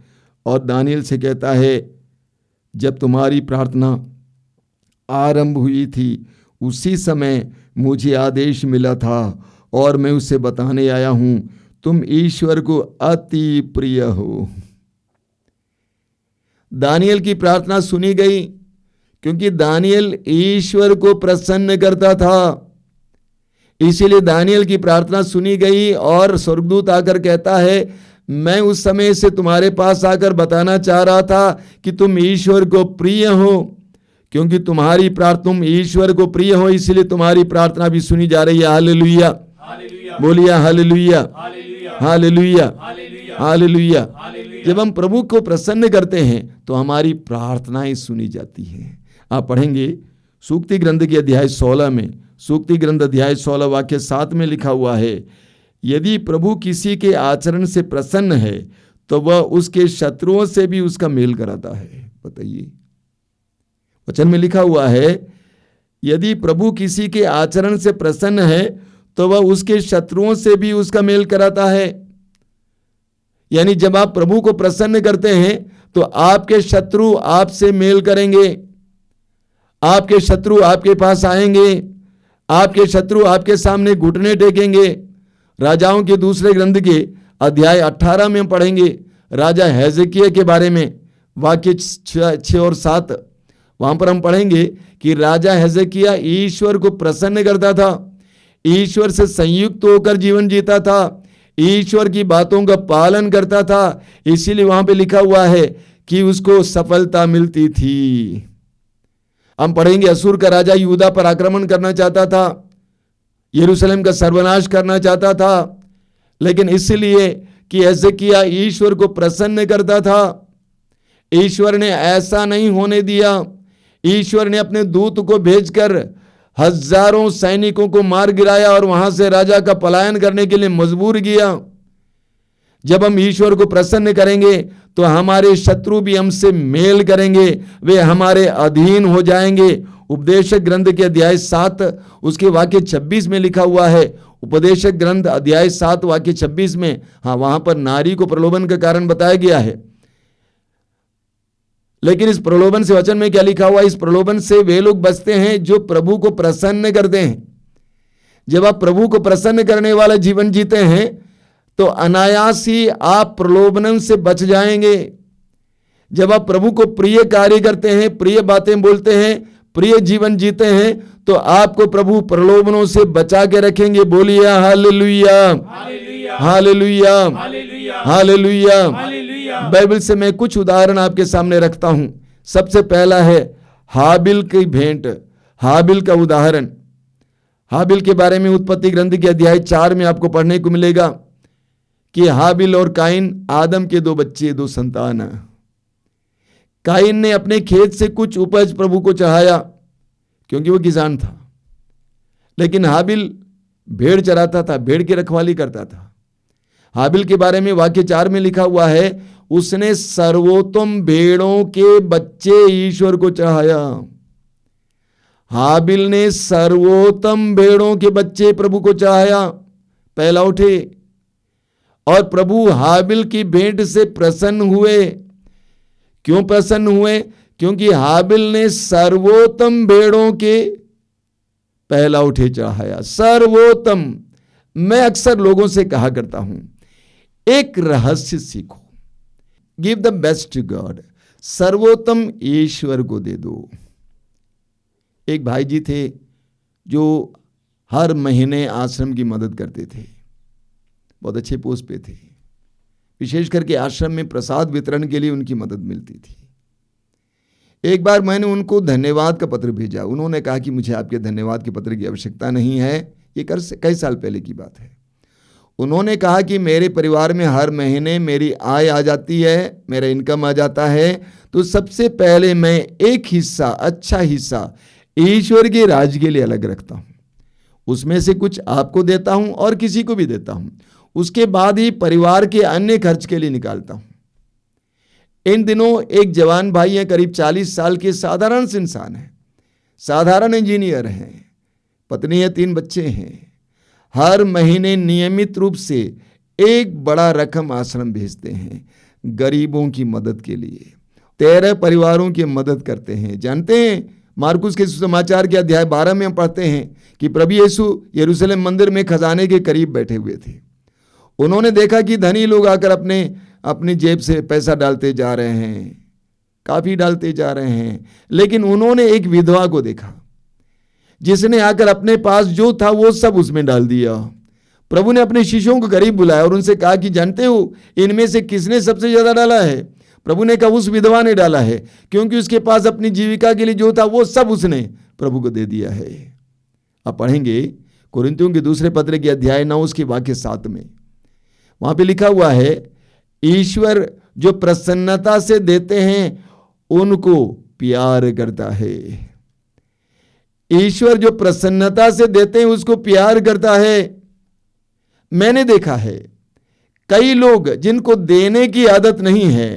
और दानियल से कहता है, जब तुम्हारी प्रार्थना आरंभ हुई थी उसी समय मुझे आदेश मिला था और मैं उसे बताने आया हूं, तुम ईश्वर को अति प्रिय हो। दानियल की प्रार्थना सुनी गई क्योंकि दानियल ईश्वर को प्रसन्न करता था। इसीलिए दानियल की प्रार्थना सुनी गई और स्वर्गदूत आकर कहता है, मैं उस समय से तुम्हारे पास आकर बताना चाह रहा था कि तुम ईश्वर को प्रिय हो, क्योंकि तुम्हारी प्रार्थना, तुम ईश्वर को प्रिय हो, इसलिए तुम्हारी प्रार्थना भी सुनी जा रही है। हालेलुया, बोलिए हालेलुया, हालेलुया, हालेलुया। जब हम प्रभु को प्रसन्न करते हैं तो हमारी प्रार्थनाएं सुनी जाती हैं। आप पढ़ेंगे सूक्ति ग्रंथ के अध्याय 16 में, सूक्ति ग्रंथ अध्याय 16 वाक्य 7 में लिखा हुआ है, यदि प्रभु किसी के आचरण से प्रसन्न है तो वह उसके शत्रुओं से भी उसका मेल कराता है। बताइए, वचन में लिखा हुआ है, यदि प्रभु किसी के आचरण से प्रसन्न है तो वह उसके शत्रुओं से भी उसका मेल कराता है। यानी जब आप प्रभु को प्रसन्न करते हैं तो आपके शत्रु आपसे मेल करेंगे, आपके शत्रु आपके पास आएंगे, आपके शत्रु आपके सामने घुटने टेकेंगे। राजाओं के दूसरे ग्रंथ के अध्याय 18 में हम पढ़ेंगे राजा हेzekiah के बारे में, वाक्य 6 और 7। वहां पर हम पढ़ेंगे कि राजा हेzekiah ईश्वर को प्रसन्न करता था, ईश्वर से संयुक्त होकर जीवन जीता था, ईश्वर की बातों का पालन करता था। इसीलिए वहां पे लिखा हुआ है कि उसको सफलता मिलती थी। हम पढ़ेंगे असुर का राजा यहूदा पर आक्रमण करना चाहता था, यरूशलेम का सर्वनाश करना चाहता था, लेकिन इसलिए कि हेzekiah ईश्वर को प्रसन्न करता था, ईश्वर ने ऐसा नहीं होने दिया। ईश्वर ने अपने दूत को भेजकर हजारों सैनिकों को मार गिराया और वहां से राजा का पलायन करने के लिए मजबूर किया। जब हम ईश्वर को प्रसन्न करेंगे तो हमारे शत्रु भी हमसे मेल करेंगे, वे हमारे अधीन हो जाएंगे। उपदेशक ग्रंथ के अध्याय 7 उसके वाक्य 26 में लिखा हुआ है, उपदेशक ग्रंथ अध्याय 7 वाक्य 26 में, हाँ, वहां पर नारी को प्रलोभन का कारण बताया गया है। लेकिन इस प्रलोभन से वचन में क्या लिखा हुआ है, इस प्रलोभन से वे लोग बचते हैं जो प्रभु को प्रसन्न करते हैं। जब आप प्रभु को प्रसन्न करने वाला जीवन जीते हैं तो अनायास ही आप प्रलोभन से बच जाएंगे। जब आप प्रभु को प्रिय कार्य करते हैं, प्रिय बातें बोलते हैं, प्रिय जीवन जीते हैं तो आपको प्रभु प्रलोभनों से बचा के रखेंगे। बोलिए हालेलुया, हालेलुया, हालेलुया। बाइबल से मैं कुछ उदाहरण आपके सामने रखता हूं। सबसे पहला है हाबिल की भेंट, हाबिल का उदाहरण। हाबिल के बारे में उत्पत्ति ग्रंथ के अध्याय 4 में आपको पढ़ने को मिलेगा कि हाबिल और काइन, आदम के 2 बच्चे, 2 संतान। काइन ने अपने खेत से कुछ उपज प्रभु को चढ़ाया क्योंकि वो किसान था, लेकिन हाबिल भेड़ चराता था, भेड़ की रखवाली करता था। हाबिल के बारे में वाक्य 4 में लिखा हुआ है, उसने सर्वोत्तम भेड़ों के बच्चे ईश्वर को चढ़ाया। हाबिल ने सर्वोत्तम भेड़ों के बच्चे प्रभु को चढ़ाया, पहला उठे, और प्रभु हाबिल की भेंट से प्रसन्न हुए। क्यों प्रसन्न हुए? क्योंकि हाबिल ने सर्वोत्तम भेड़ों के पहला उठे चढ़ाया, सर्वोत्तम। मैं अक्सर लोगों से कहा करता हूं, एक रहस्य सीखो, give the best to God, सर्वोत्तम ईश्वर को दे दो। एक भाई जी थे जो हर महीने आश्रम की मदद करते थे, बहुत अच्छे पोस्ट पे थे, विशेष करके आश्रम में प्रसाद वितरण के लिए उनकी मदद मिलती थी। एक बार मैंने उनको धन्यवाद का पत्र भेजा। उन्होंने कहा कि मुझे आपके धन्यवाद के पत्र की आवश्यकता नहीं है। ये कई साल पहले की बात है। उन्होंने कहा कि मेरे परिवार में हर महीने मेरी आय आ जाती है, मेरा इनकम आ जाता है, तो सबसे पहले मैं एक हिस्सा, अच्छा हिस्सा ईश्वर के राज्य के लिए अलग रखता हूँ। उसमें से कुछ आपको देता हूँ और किसी को भी देता हूँ। उसके बाद ही परिवार के अन्य खर्च के लिए निकालता हूँ। इन दिनों एक जवान भाई हैं, करीब 40 साल के, साधारण से इंसान है, साधारण इंजीनियर हैं, पत्नी है, 3 बच्चे हैं। हर महीने नियमित रूप से एक बड़ा रकम आश्रम भेजते हैं गरीबों की मदद के लिए। 13 परिवारों की मदद करते हैं। जानते हैं, मार्कुस के सुसमाचार के अध्याय 12 में हम पढ़ते हैं कि प्रभु यीशु यरूशलेम मंदिर में खजाने के करीब बैठे हुए थे। उन्होंने देखा कि धनी लोग आकर अपनी जेब से पैसा डालते जा रहे हैं, काफी डालते जा रहे हैं, लेकिन उन्होंने एक विधवा को देखा जिसने आकर अपने पास जो था वो सब उसमें डाल दिया। प्रभु ने अपने शिष्यों को करीब बुलाया और उनसे कहा कि जानते हो इनमें से किसने सबसे ज्यादा डाला है? प्रभु ने कहा उस विधवा ने डाला है, क्योंकि उसके पास अपनी जीविका के लिए जो था वो सब उसने प्रभु को दे दिया है। अब पढ़ेंगे कुरिन्थियों के दूसरे पत्र के अध्याय 9 उसके वाक्य 7 में। वहां पे लिखा हुआ है, ईश्वर जो प्रसन्नता से देते हैं उनको प्यार करता है। ईश्वर जो प्रसन्नता से देते हैं उसको प्यार करता है। मैंने देखा है कई लोग जिनको देने की आदत नहीं है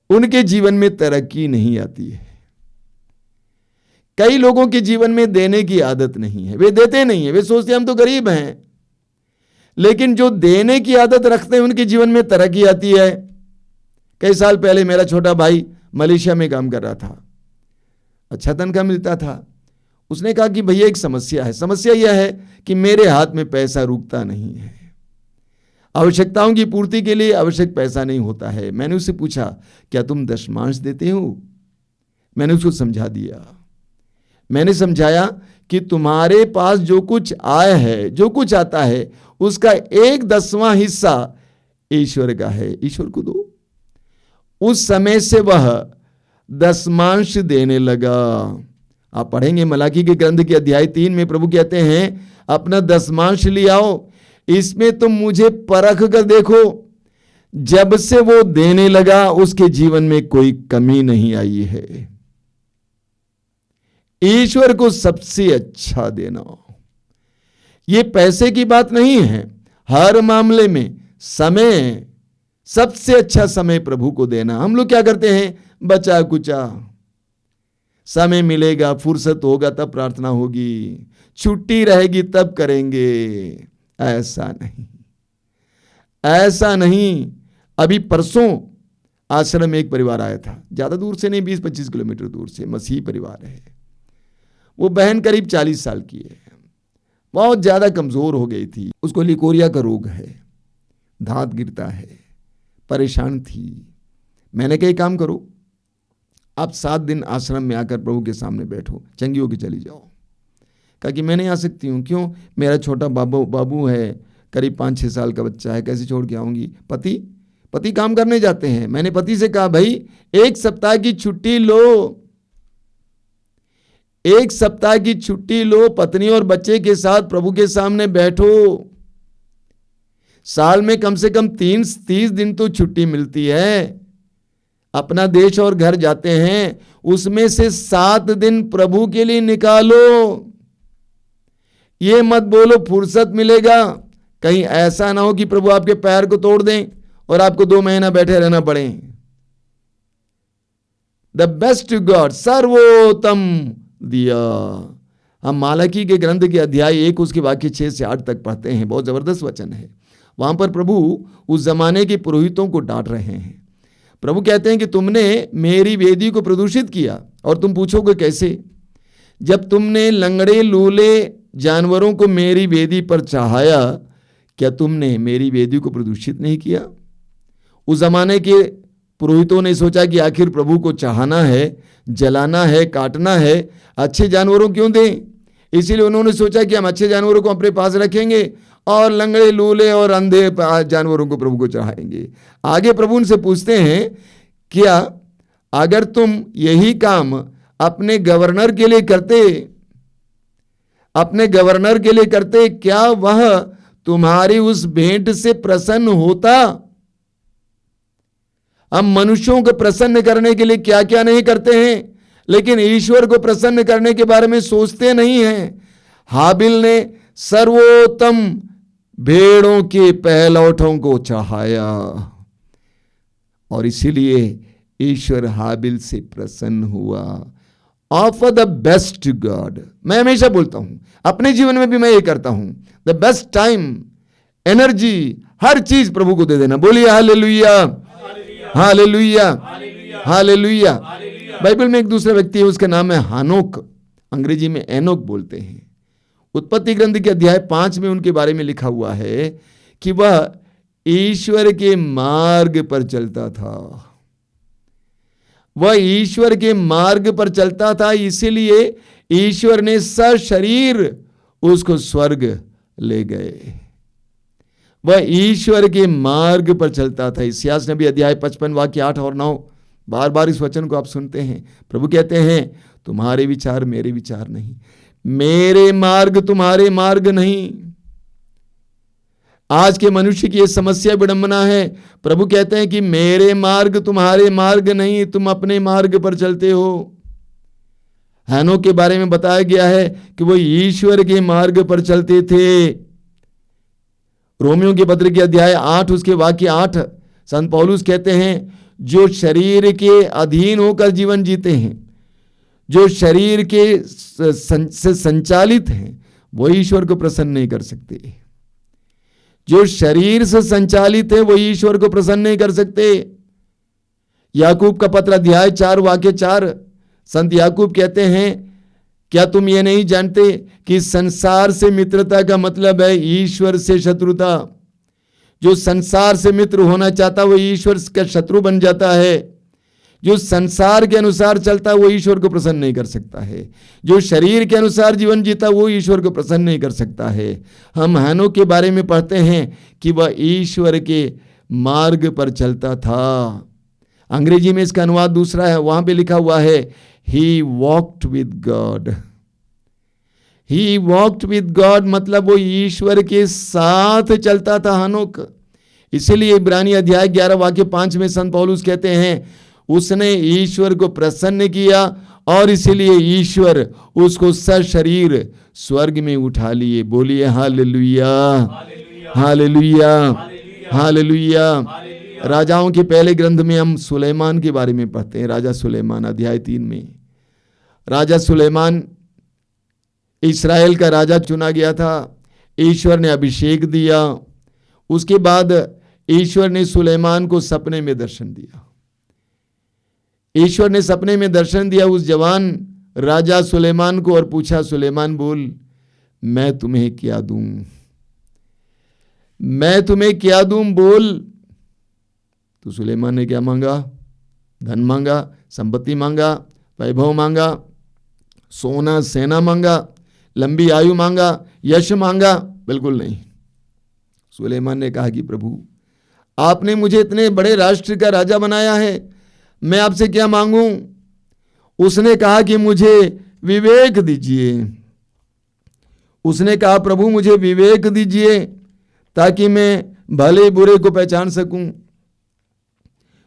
उनके जीवन में तरक्की नहीं आती है। कई लोगों के जीवन में देने की आदत नहीं है, वे देते नहीं है, वे सोचते हैं हम तो गरीब हैं। लेकिन जो देने की आदत रखते हैं उनके जीवन में तरक्की आती है। कई साल पहले मेरा छोटा भाई मलेशिया में काम कर रहा था, अच्छा तनख्वाह मिलता था। उसने कहा कि भैया एक समस्या है, समस्या यह है कि मेरे हाथ में पैसा रुकता नहीं है, आवश्यकताओं की पूर्ति के लिए आवश्यक पैसा नहीं होता है। मैंने उससे पूछा क्या तुम दशमांश देते हो? मैंने उसको समझा दिया। मैंने समझाया कि तुम्हारे पास जो कुछ आय है, जो कुछ आता है, उसका 1/10वां हिस्सा ईश्वर का है, ईश्वर को दो। उस समय से वह दशमांश देने लगा। आप पढ़ेंगे मलाकी के ग्रंथ के अध्याय 3 में प्रभु कहते हैं अपना दशमांश ले आओ, इसमें तुम मुझे परख कर देखो। जब से वो देने लगा उसके जीवन में कोई कमी नहीं आई है। ईश्वर को सबसे अच्छा देना, ये पैसे की बात नहीं है। हर मामले में समय, सबसे अच्छा समय प्रभु को देना। हम लोग क्या करते हैं, बचा कुचा, समय मिलेगा, फुर्सत होगा तब प्रार्थना होगी, छुट्टी रहेगी तब करेंगे। ऐसा नहीं, ऐसा नहीं। अभी परसों आश्रम में एक परिवार आया था, ज्यादा दूर से नहीं, 20-25 किलोमीटर दूर से, मसीही परिवार है। वो बहन करीब 40 साल की है, बहुत ज्यादा कमजोर हो गई थी, उसको लिकोरिया का रोग है, दांत गिरता है, परेशान थी। मैंने कहा काम करो, आप 7 दिन आश्रम में आकर प्रभु के सामने बैठो, चंगी होकर चली जाओ। कहा कि मैं नहीं आ सकती हूँ। क्यों? मेरा छोटा बाबू है, करीब 5-6 साल का बच्चा है, कैसे छोड़ के आऊंगी? पति काम करने जाते हैं। मैंने पति से कहा भाई 1 सप्ताह की छुट्टी लो, 1 सप्ताह की छुट्टी लो, पत्नी और बच्चे के साथ प्रभु के सामने बैठो। साल में कम से कम 30 दिन तो छुट्टी मिलती है। अपना देश और घर जाते हैं, उसमें से 7 दिन प्रभु के लिए निकालो। ये मत बोलो फुर्सत मिलेगा, कहीं ऐसा ना हो कि प्रभु आपके पैर को तोड़ दें और आपको 2 महीना बैठे रहना पड़े। द बेस्ट गॉड, सर्वोत्तम दिया। हम मालाकी के ग्रंथ के अध्याय 1 उसके वाक्य 6 से 8 तक पढ़ते हैं, बहुत जबरदस्त वचन है। वहां पर प्रभु उस जमाने के पुरोहितों को डांट रहे हैं। प्रभु कहते हैं कि तुमने मेरी वेदी को प्रदूषित किया, और तुम पूछोगे कैसे? जब तुमने लंगड़े लूले जानवरों को मेरी वेदी पर चढ़ाया, क्या तुमने मेरी वेदी को प्रदूषित नहीं किया? उस जमाने के पुरोहितों ने सोचा कि आखिर प्रभु को चढ़ाना है, जलाना है, काटना है, अच्छे जानवरों क्यों दें? इसीलिए उन्होंने सोचा कि हम अच्छे जानवरों को अपने पास रखेंगे और लंगड़े लूले और अंधे जानवरों को प्रभु को चढ़ाएंगे। आगे प्रभु उनसे पूछते हैं, क्या अगर तुम यही काम अपने गवर्नर के लिए करते, क्या वह तुम्हारी उस भेंट से प्रसन्न होता? हम मनुष्यों को प्रसन्न करने के लिए क्या क्या नहीं करते हैं, लेकिन ईश्वर को प्रसन्न करने के बारे में सोचते नहीं हैं। हाबिल ने सर्वोत्तम भेड़ों के पहलौठों को चढ़ाया और इसीलिए ईश्वर हाबिल से प्रसन्न हुआ। Offer the best to God. मैं हमेशा बोलता हूं, अपने जीवन में भी मैं ये करता हूं, द बेस्ट टाइम, एनर्जी, हर चीज प्रभु को दे देना। बोलिए हालेलुया, हालेलुया, हालेलुया। बाइबल में एक दूसरा व्यक्ति है, उसका नाम है हानोक, अंग्रेजी में एनोक बोलते हैं। उत्पत्ति ग्रंथ के अध्याय 5 में उनके बारे में लिखा हुआ है कि वह ईश्वर के मार्ग पर चलता था। वह ईश्वर के मार्ग पर चलता था, इसीलिए ईश्वर ने सशरीर उसको स्वर्ग ले गए। वह ईश्वर के मार्ग पर चलता था। इस्यास नबी अध्याय 55 वाक्य 8 और 9, बार बार इस वचन को आप सुनते हैं। प्रभु कहते हैं, तुम्हारे विचार मेरे विचार नहीं, मेरे मार्ग तुम्हारे मार्ग नहीं। आज के मनुष्य की यह समस्या विडंबना है। प्रभु कहते हैं कि मेरे मार्ग तुम्हारे मार्ग नहीं, तुम अपने मार्ग पर चलते हो। हैनोक के बारे में बताया गया है कि वो ईश्वर के मार्ग पर चलते थे। रोमियो के पत्र के अध्याय 8 उसके वाक्य 8 संत पौलुस कहते हैं, जो शरीर के अधीन होकर जीवन जीते हैं, जो शरीर के से संचालित हैं, वो ईश्वर को प्रसन्न नहीं कर सकते। जो शरीर से संचालित है वो ईश्वर को प्रसन्न नहीं कर सकते। याकूब का पत्र अध्याय 4 वाक्य 4 संत याकूब कहते हैं, क्या तुम ये नहीं जानते कि संसार से मित्रता का मतलब है ईश्वर से शत्रुता? जो संसार से मित्र होना चाहता है वो ईश्वर का शत्रु बन जाता है। जो संसार के अनुसार चलता है वो ईश्वर को प्रसन्न नहीं कर सकता है। जो शरीर के अनुसार जीवन जीता वो ईश्वर को प्रसन्न नहीं कर सकता है। हम हैनोक के बारे में पढ़ते हैं कि वह ईश्वर के मार्ग पर चलता था। अंग्रेजी में इसका अनुवाद दूसरा है, वहां पे लिखा हुआ है, he walked with God. He walked with God मतलब वो ईश्वर के साथ चलता था हनोक। इसीलिए इब्रानी अध्याय 11 वाक्य 5 में संत पौलुस कहते हैं, उसने ईश्वर को प्रसन्न किया और इसीलिए ईश्वर उसको सशरीर स्वर्ग में उठा लिए। बोलिए हालेलुया, हालेलुया, हालेलुया। राजाओं के पहले ग्रंथ में हम सुलेमान के बारे में पढ़ते हैं। राजा सुलेमान अध्याय 3 में राजा सुलेमान इस्राएल का राजा चुना गया था। ईश्वर ने अभिषेक दिया। उसके बाद ईश्वर ने सुलेमान को सपने में दर्शन दिया। ईश्वर ने सपने में दर्शन दिया उस जवान राजा सुलेमान को और पूछा, सुलेमान बोल, मैं तुम्हें क्या दूं? मैं तुम्हें क्या दूं बोल। तो सुलेमान ने क्या मांगा? धन मांगा, संपत्ति मांगा, वैभव मांगा, सोना सेना मांगा, लंबी आयु मांगा, यश मांगा? बिल्कुल नहीं। सुलेमान ने कहा कि प्रभु, आपने मुझे इतने बड़े राष्ट्र का राजा बनाया है, मैं आपसे क्या मांगूं? उसने कहा कि मुझे विवेक दीजिए। उसने कहा, प्रभु मुझे विवेक दीजिए ताकि मैं भले बुरे को पहचान सकूं।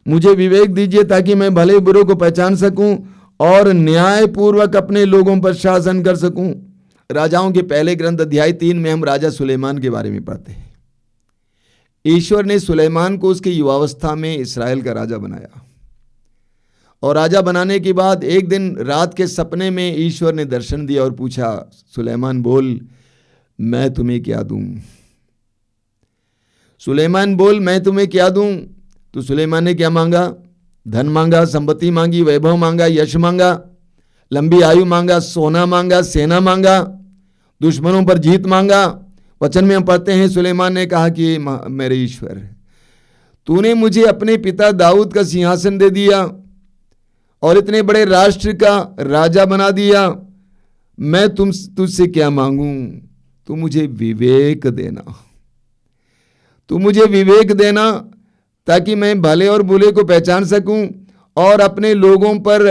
मुझे विवेक दीजिए ताकि मैं भले बुरे को पहचान सकूं और न्यायपूर्वक अपने लोगों पर शासन कर सकूं। राजाओं के पहले ग्रंथ अध्याय 3 में हम राजा सुलेमान के बारे में पढ़ते हैं। ईश्वर ने सुलेमान को उसकी युवावस्था में इस्राएल का राजा बनाया और राजा बनाने के बाद एक दिन रात के सपने में ईश्वर ने दर्शन दिया और पूछा, सुलेमान बोल, मैं तुम्हें क्या दूं? सुलेमान बोल, मैं तुम्हें क्या दूं? तो सुलेमान ने क्या मांगा? धन मांगा, संपत्ति मांगी, वैभव मांगा, यश मांगा, लंबी आयु मांगा, सोना मांगा, सेना मांगा, दुश्मनों पर जीत मांगा। वचन में हम पढ़ते हैं, सुलेमान ने कहा कि मेरे ईश्वर, तूने मुझे अपने पिता दाऊद का सिंहासन दे दिया और इतने बड़े राष्ट्र का राजा बना दिया। मैं तुझसे क्या मांगूं? तू मुझे विवेक देना। तू मुझे विवेक देना ताकि मैं भले और बुरे को पहचान सकूं और अपने लोगों पर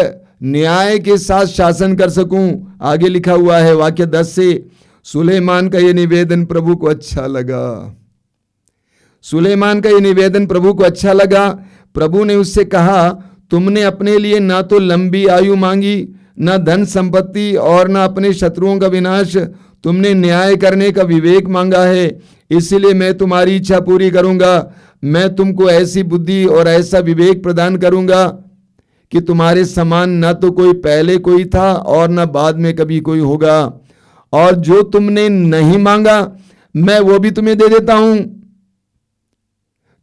न्याय के साथ शासन कर सकूं। आगे लिखा हुआ है वाक्य 10 से, सुलेमान का यह निवेदन प्रभु को अच्छा लगा। सुलेमान का यह निवेदन प्रभु को अच्छा लगा। प्रभु ने उससे कहा, तुमने अपने लिए ना तो लंबी आयु मांगी, ना धन संपत्ति और ना अपने शत्रुओं का विनाश, तुमने न्याय करने का विवेक मांगा है। इसलिए मैं तुम्हारी इच्छा पूरी करूंगा। मैं तुमको ऐसी बुद्धि और ऐसा विवेक प्रदान करूंगा कि तुम्हारे समान न तो कोई पहले कोई था और न बाद में कभी कोई होगा। और जो तुमने नहीं मांगा मैं वो भी तुम्हें दे देता हूं।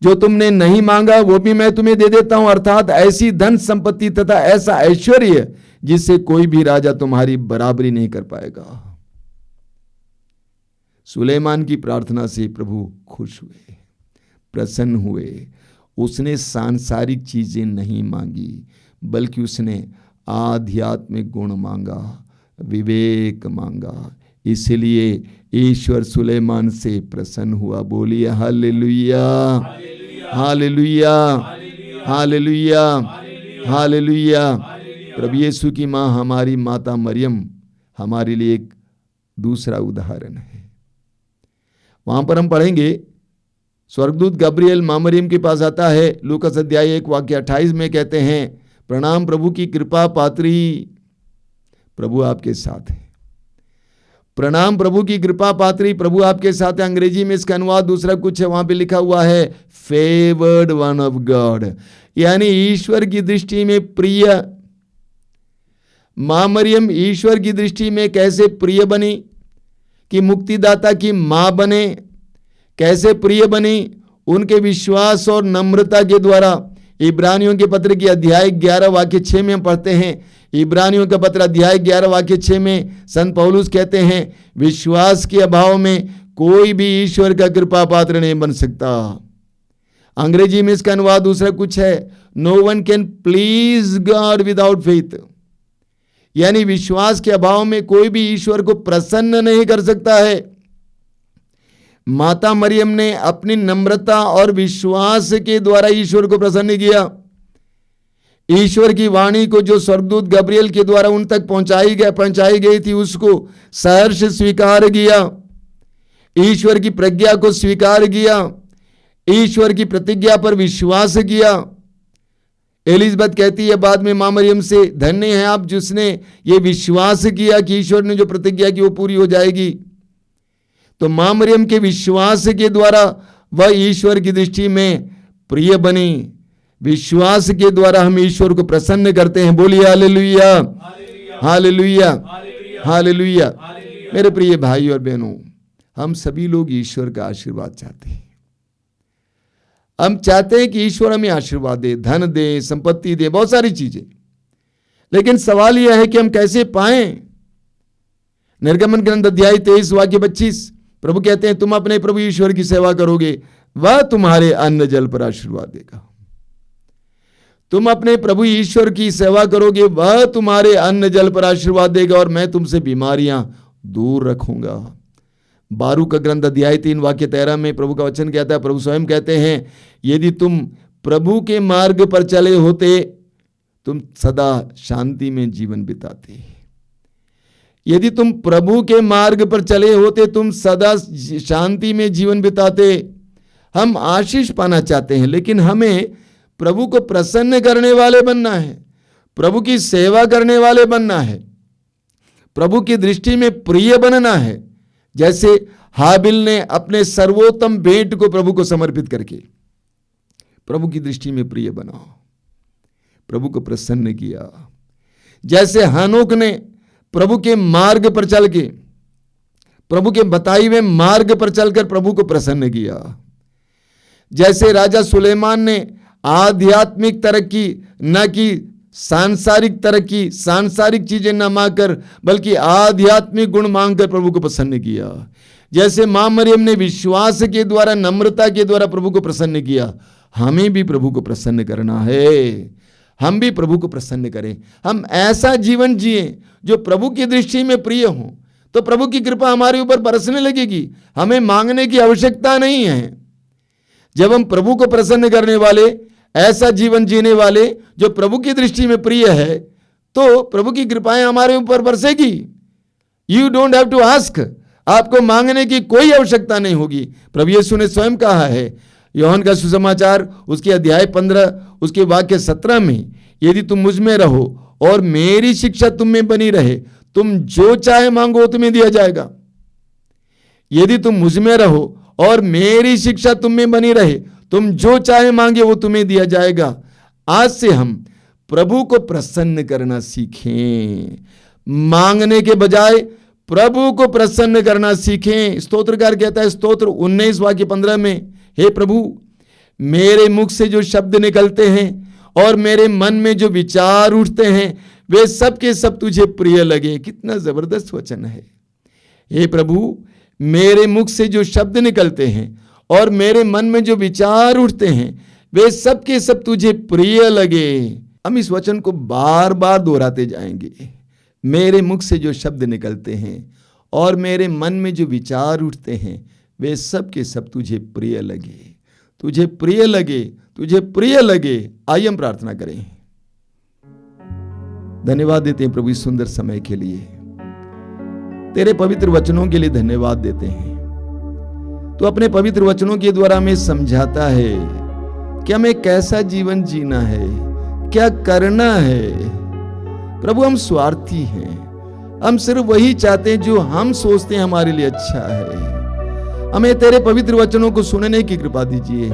जो तुमने नहीं मांगा वो भी मैं तुम्हें दे देता हूं, अर्थात ऐसी धन संपत्ति तथा ऐसा ऐश्वर्य जिससे कोई भी राजा तुम्हारी बराबरी नहीं कर पाएगा। सुलेमान की प्रार्थना से प्रभु खुश हुए, प्रसन्न हुए। उसने सांसारिक चीजें नहीं मांगी, बल्कि उसने आध्यात्मिक गुण मांगा, विवेक मांगा। इसलिए ईश्वर सुलेमान से प्रसन्न हुआ। बोलिए हालेलुया, हालेलुया, हालेलुया, हालेलुया। प्रभु यीशु की मां हमारी माता मरियम हमारे लिए एक दूसरा उदाहरण है। वहां पर हम पढ़ेंगे, स्वर्गदूत गब्रियल मां मरियम के पास आता है। लूकास अध्याय 1 वाक्य 28 में कहते हैं, प्रणाम प्रभु की कृपा पात्री, प्रभु आपके साथ है। प्रणाम प्रभु की कृपा पात्री, प्रभु आपके साथ है। अंग्रेजी में इसका अनुवाद दूसरा कुछ है, वहां पे लिखा हुआ है फेवर्ड वन ऑफ गॉड, यानी ईश्वर की दृष्टि में प्रिय। मां मरियम ईश्वर की दृष्टि में कैसे प्रिय बनी कि मुक्तिदाता की मां बने? कैसे प्रिय बनी? उनके विश्वास और नम्रता के द्वारा। इब्रानियों के पत्र की अध्याय 11 वाक्य 6 में हम पढ़ते हैं। इब्रानियों का पत्र अध्याय 11 वाक्य 6 में संत पौलुस कहते हैं, विश्वास के अभाव में कोई भी ईश्वर का कृपा पात्र नहीं बन सकता। अंग्रेजी में इसका अनुवाद दूसरा कुछ है, no one can please God without faith, यानी विश्वास के अभाव में कोई भी ईश्वर को प्रसन्न नहीं कर सकता है। माता मरियम ने अपनी नम्रता और विश्वास के द्वारा ईश्वर को प्रसन्न किया। ईश्वर की वाणी को जो स्वर्गदूत गब्रियल के द्वारा उन तक पहुंचाई गई थी, उसको सहर्ष स्वीकार किया। ईश्वर की प्रज्ञा को स्वीकार किया, ईश्वर की प्रतिज्ञा पर विश्वास किया। एलिजबेथ कहती है बाद में मां मरियम से, धन्य है आप जिसने ये विश्वास किया कि ईश्वर ने जो प्रतिज्ञा की वो पूरी हो जाएगी। तो मां मरियम के विश्वास के द्वारा वह ईश्वर की दृष्टि में प्रिय बनी। विश्वास के द्वारा हम ईश्वर को प्रसन्न करते हैं। बोलिए हालेलुया, हालेलुया, हालेलुया। मेरे प्रिय भाई और बहनों, हम सभी लोग ईश्वर का आशीर्वाद चाहते हैं। हम चाहते हैं कि ईश्वर हमें आशीर्वाद दे, धन दे, संपत्ति दे, बहुत सारी चीजें। लेकिन सवाल यह है कि हम कैसे पाएं? निर्गमन ग्रंथ अध्याय 23 वाक्य 25 प्रभु कहते हैं, तुम अपने प्रभु ईश्वर की सेवा करोगे, वह तुम्हारे अन्न जल पर आशीर्वाद देगा। तुम अपने प्रभु ईश्वर की सेवा करोगे, वह तुम्हारे अन्न जल पर आशीर्वाद देगा, और मैं तुमसे बीमारियां दूर रखूंगा। बारूक का ग्रंथ अध्याय 3 वाक्य 13 में प्रभु का वचन कहता है, प्रभु स्वयं कहते हैं, यदि तुम प्रभु के मार्ग पर चले होते तुम सदा शांति में जीवन बिताते। यदि तुम प्रभु के मार्ग पर चले होते तुम सदा शांति में जीवन बिताते। हम आशीष पाना चाहते हैं, लेकिन हमें प्रभु को प्रसन्न करने वाले बनना है, प्रभु की सेवा करने वाले बनना है, प्रभु की दृष्टि में प्रिय बनना है। जैसे हाबिल ने अपने सर्वोत्तम भेंट को प्रभु को समर्पित करके प्रभु की दृष्टि में प्रिय बना, प्रभु को प्रसन्न किया। जैसे हानोक ने प्रभु के मार्ग पर चल के, प्रभु के बताए हुए मार्ग पर चलकर प्रभु को प्रसन्न किया। जैसे राजा सुलेमान ने आध्यात्मिक तरक्की न की, सांसारिक तरक्की, सांसारिक चीजें न मांगकर बल्कि आध्यात्मिक गुण मांगकर प्रभु को प्रसन्न किया। जैसे मां मरियम ने विश्वास के द्वारा, नम्रता के द्वारा प्रभु को प्रसन्न किया, हमें भी प्रभु को प्रसन्न करना है। हम भी प्रभु को प्रसन्न करें, हम ऐसा जीवन जिए जो प्रभु की दृष्टि में प्रिय हो, तो प्रभु की कृपा हमारे ऊपर बरसने लगेगी। हमें मांगने की आवश्यकता नहीं है। जब हम प्रभु को प्रसन्न करने वाले, ऐसा जीवन जीने वाले जो प्रभु की दृष्टि में प्रिय है, तो प्रभु की कृपाएं हमारे ऊपर बरसेगी। You don't have to ask, आपको मांगने की कोई आवश्यकता नहीं होगी। प्रभु यीशु ने स्वयं कहा है, यूहन्ना का सुसमाचार उसके अध्याय 15 उसके वाक्य 17 में, यदि तुम मुझ में रहो और मेरी शिक्षा तुम में बनी रहे, तुम जो चाहे मांगो वो तुम्हें दिया जाएगा। यदि तुम मुझ में रहो और मेरी शिक्षा तुम में बनी रहे, तुम जो चाहे मांगे वो तुम्हें दिया जाएगा। आज से हम प्रभु को प्रसन्न करना सीखें, मांगने के बजाय प्रभु को प्रसन्न करना सीखें। स्तोत्रकार कहता है स्तोत्र 19 वाक्य 15 में, हे प्रभु, मेरे मुख से जो शब्द निकलते हैं और मेरे मन में जो विचार उठते हैं, वे सब के सब तुझे प्रिय लगे। कितना जबरदस्त वचन है। हे प्रभु, मेरे मुख से जो शब्द निकलते हैं और मेरे मन में जो विचार उठते हैं, वे सब के सब तुझे प्रिय लगे। हम इस वचन को बार बार दोहराते जाएंगे। मेरे मुख से जो शब्द निकलते हैं और मेरे मन में जो विचार उठते हैं, वे सब के सब तुझे प्रिय लगे, तुझे प्रिय लगे, तुझे प्रिय लगे। आइए हम प्रार्थना करें। धन्यवाद देते हैं प्रभु इस सुंदर समय के लिए, तेरे पवित्र वचनों के लिए धन्यवाद देते हैं। तू अपने पवित्र वचनों के द्वारा हमें समझाता है कि हमें कैसा जीवन जीना है, क्या करना है। प्रभु, हम स्वार्थी हैं, हम सिर्फ वही चाहते हैं जो हम सोचते हैं हमारे लिए अच्छा है। हमें तेरे पवित्र वचनों को सुनने की कृपा दीजिए,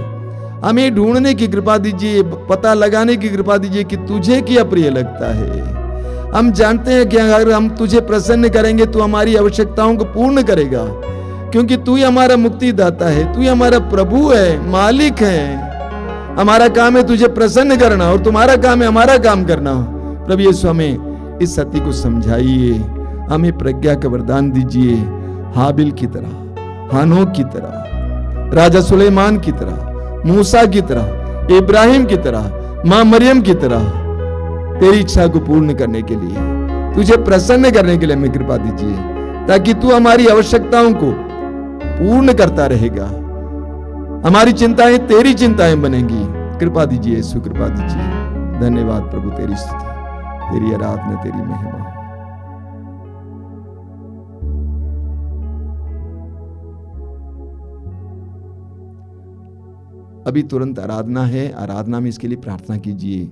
हमें ढूंढने की कृपा दीजिए, पता लगाने की कृपा दीजिए कि तुझे क्या प्रिय लगता है। हम जानते हैं कि अगर हम तुझे प्रसन्न करेंगे तो हमारी आवश्यकताओं को पूर्ण करेगा, क्योंकि तू ही हमारा मुक्तिदाता है, तू ही हमारा प्रभु है, मालिक है। हमारा काम है तुझे प्रसन्न करना और तुम्हारा काम है हमारा काम करना। प्रभु यीशु, हमें इस सत्य को समझाइए, हमें प्रज्ञा का वरदान दीजिए, हाबिल की तरह, हानोक की तरह, राजा सुलेमान की तरह, मूसा की तरह, इब्राहिम की तरह, मां मरियम की तरह तेरी इच्छा को पूर्ण करने के लिए, तुझे प्रसन्न करने के लिए हमें कृपा दीजिए, ताकि तू हमारी आवश्यकताओं को पूर्ण करता रहेगा। हमारी चिंताएं तेरी चिंताएं बनेंगी। कृपा दीजिए यीशु, कृपा दीजिए। धन्यवाद प्रभु, तेरी स्तुति, तेरी आराधना, तेरी महिमा। अभी तुरंत आराधना है, आराधना में इसके लिए प्रार्थना कीजिए।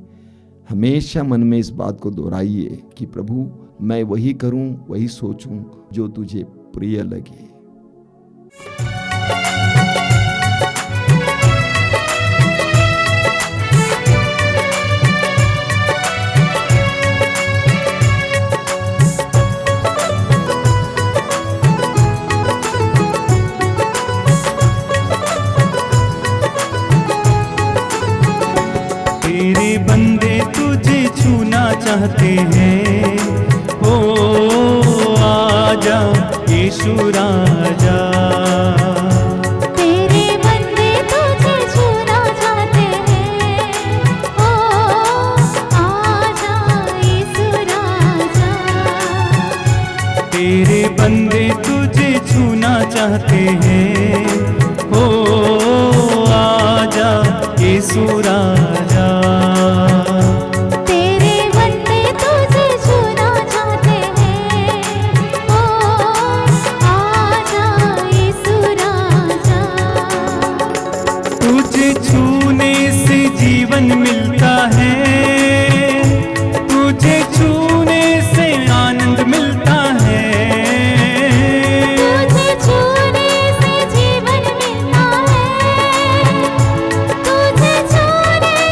हमेशा मन में इस बात को दोहराइए कि प्रभु, मैं वही करूं, वही सोचूं जो तुझे प्रिय लगे। तेरे बंदे तुझे छूना चाहते हैं, ओ आजा यीशु राजा। तेरे बंदे तुझे छूना चाहते हैं, ओ आजा यीशु राजा। तेरे बंदे तुझे छूना चाहते हैं, ओ आजा यीशु राजा। तेरे बंदे तुझे छूना चाहते हैं, ओ आजा यीशु राजा। तुझे छूने से जीवन मिलता है, तुझे छूने से आनंद मिलता है। तुझे छूने से जीवन मिलता है, तुझे छूने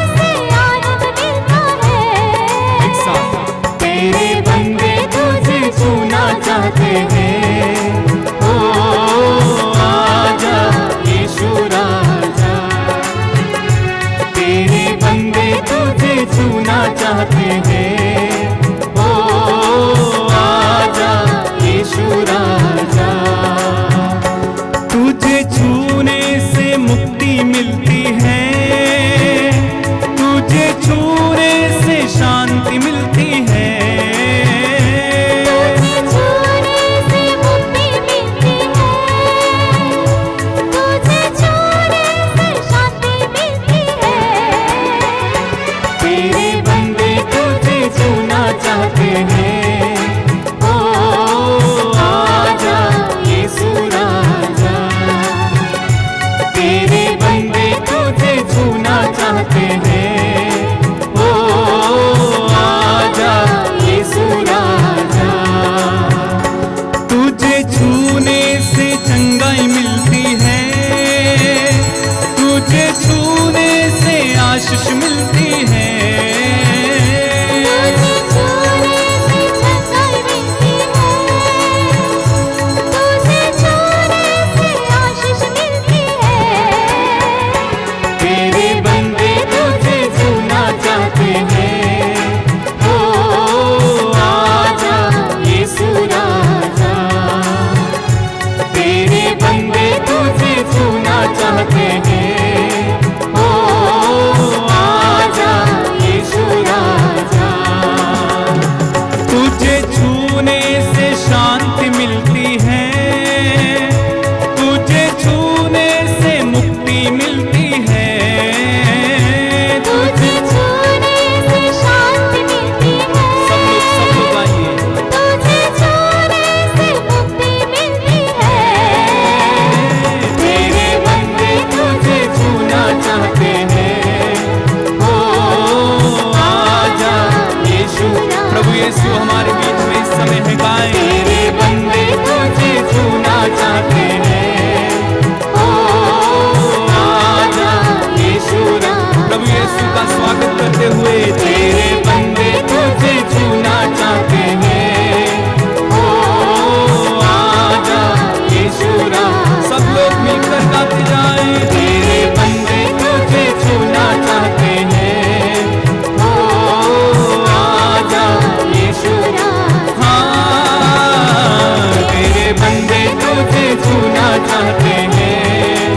छूना चाहते हैं।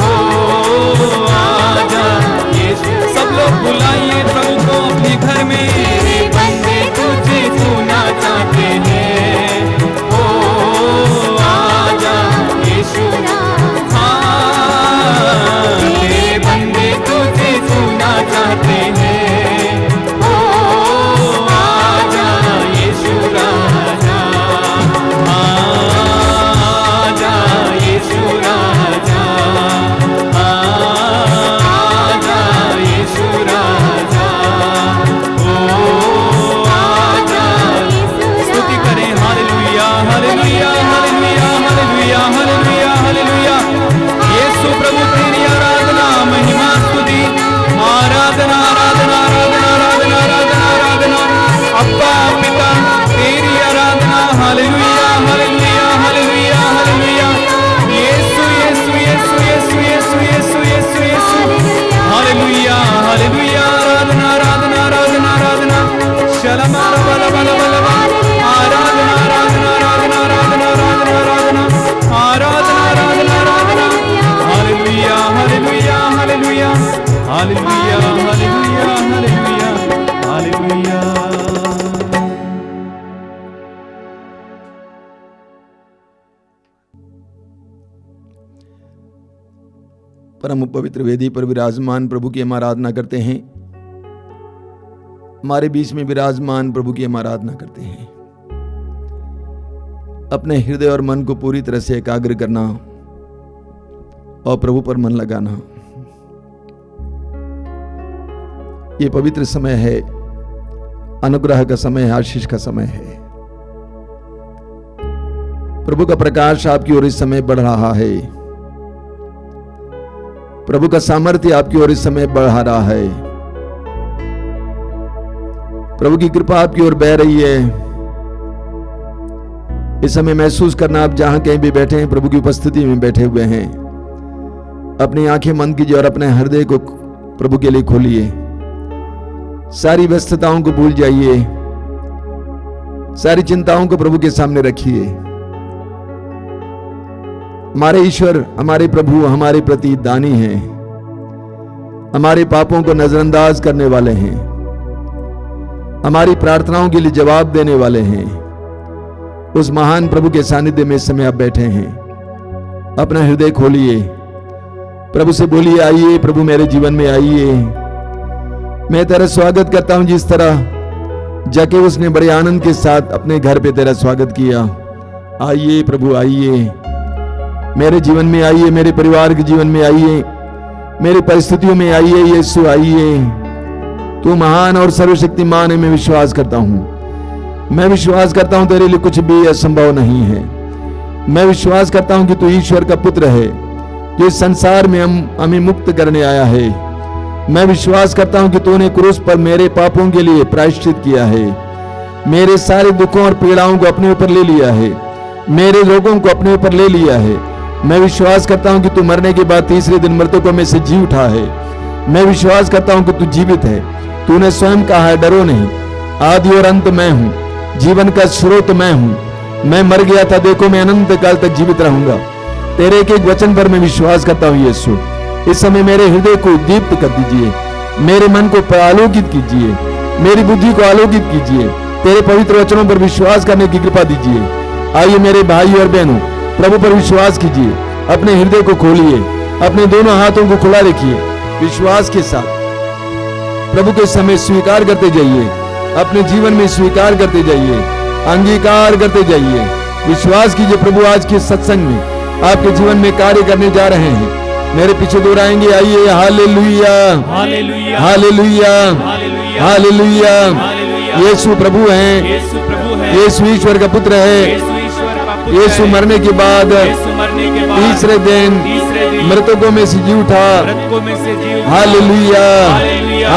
ओ आजा यीशु। सब लोग बुलाइए प्रभु को अपने घर में। तेरे बंदे तुझे छूना चाहते हैं। ओ आजा यीशु। हाँ, तेरे बंदे तुझे छूना चाहते हैं। ओ आजा यीशु राजा। आजा यीशु राजा। आजा यीशु राजा। ओ आजा। स्तुति करें hallelujah hallelujah hallelujah hallelujah hallelujah hallelujah. Yeshu प्रभु तेरी आराधना महिमा स्तुति। आराधना आराधना आराधना आराधना आराधना आराधना। अब्बा पिता तेरी आराधना। Hallelujah hallelujah hallelujah hallelujah. Yeshu Yeshu Yeshu Yeshu Yeshu Yeshu Yeshu Yeshu. Hallelujah hallelujah. आराधना आराधना आराधना आराधना। शलमा बला बला बला बला। आराधना आराधना आराधना आराधना आराधना आराधना आराधना आराधना आराधना। Hallelujah hallelujah hallelujah hallelujah hallelujah hallelujah hallelujah. परम पवित्र वेदी पर विराजमान प्रभु की हम आराधना करते हैं। हमारे बीच में विराजमान प्रभु की हम आराधना करते हैं। अपने हृदय और मन को पूरी तरह से एकाग्र करना और प्रभु पर मन लगाना। ये पवित्र समय है, अनुग्रह का समय है, आशीष का समय है। प्रभु का प्रकाश आपकी ओर इस समय बढ़ रहा है। प्रभु का सामर्थ्य आपकी ओर इस समय बढ़ रहा है। प्रभु की कृपा आपकी ओर बह रही है। इस समय महसूस करना, आप जहां कहीं भी बैठे हैं, प्रभु की उपस्थिति में बैठे हुए हैं। अपनी आंखें बंद कीजिए और अपने हृदय को प्रभु के लिए खोलिए। सारी व्यस्तताओं को भूल जाइए। सारी चिंताओं को प्रभु के सामने रखिए। हमारे ईश्वर, हमारे प्रभु हमारे प्रति दानी हैं। हमारे पापों को नजरअंदाज करने वाले हैं। हमारी प्रार्थनाओं के लिए जवाब देने वाले हैं। उस महान प्रभु के सानिध्य में इस समय आप बैठे हैं। अपना हृदय खोलिए, प्रभु से बोलिए, आइए प्रभु मेरे जीवन में आइए। मैं तेरा स्वागत करता हूं जिस तरह जाके उसने बड़े आनंद के साथ अपने घर पे तेरा स्वागत किया। आइए प्रभु आइए, मेरे जीवन में आइए, मेरे परिवार के जीवन में आइए, मेरी परिस्थितियों में आइए। यीशु आइए, तू महान और सर्वशक्तिमान है। मैं विश्वास करता हूं, मैं विश्वास करता हूं तेरे लिए कुछ भी असंभव नहीं है। मैं विश्वास करता हूं कि तू ईश्वर का पुत्र है जो इस संसार में हमें मुक्त करने आया है। मैं विश्वास करता हूं कि तूने क्रूस पर मेरे पापों के लिए प्रायश्चित किया है। मेरे सारे दुखों और पीड़ाओं को अपने ऊपर ले लिया है। मेरे रोगों को अपने ऊपर ले लिया है। मैं विश्वास करता हूं कि तू मरने के बाद तीसरे दिन मृतकों में से जी उठा है। मैं विश्वास करता हूं कि तू जीवित है। तूने स्वयं कहा है, डरो नहीं, आदि और अंत मैं हूं, जीवन का स्रोत मैं हूं। मैं मर गया था, देखो मैं अनंत काल तक जीवित रहूंगा। तेरे एक एक वचन पर मैं विश्वास करता हूं। यीशु, इस समय मेरे हृदय को दीप्त कर दीजिए, मेरे मन को आलोकित कीजिए, मेरी बुद्धि को आलोकित कीजिए। तेरे पवित्र वचनों पर विश्वास करने की कृपा दीजिए। आइए मेरे भाई और बहनों, प्रभु पर विश्वास कीजिए। अपने हृदय को खोलिए, अपने दोनों हाथों को खुला रखिए। विश्वास के साथ प्रभु के समय स्वीकार करते जाइए। अपने जीवन में स्वीकार करते जाइए, अंगीकार करते जाइए। विश्वास कीजिए, प्रभु आज के सत्संग में आपके जीवन में कार्य करने जा रहे हैं। मेरे पीछे दोहराएंगे, आइए। Hallelujah hallelujah hallelujah hallelujah hallelujah. Hallelujah. Yeshu प्रभु हैं, यीशु प्रभु है, यीशु ईश्वर का पुत्र है। यीशु ईश्वर का पुत्र यीशु है। मरने के बाद यीशु मरने के बाद तीसरे दिन मृतकों में से जी उठा। मृतकों में से जी उठा। Hallelujah hallelujah hallelujah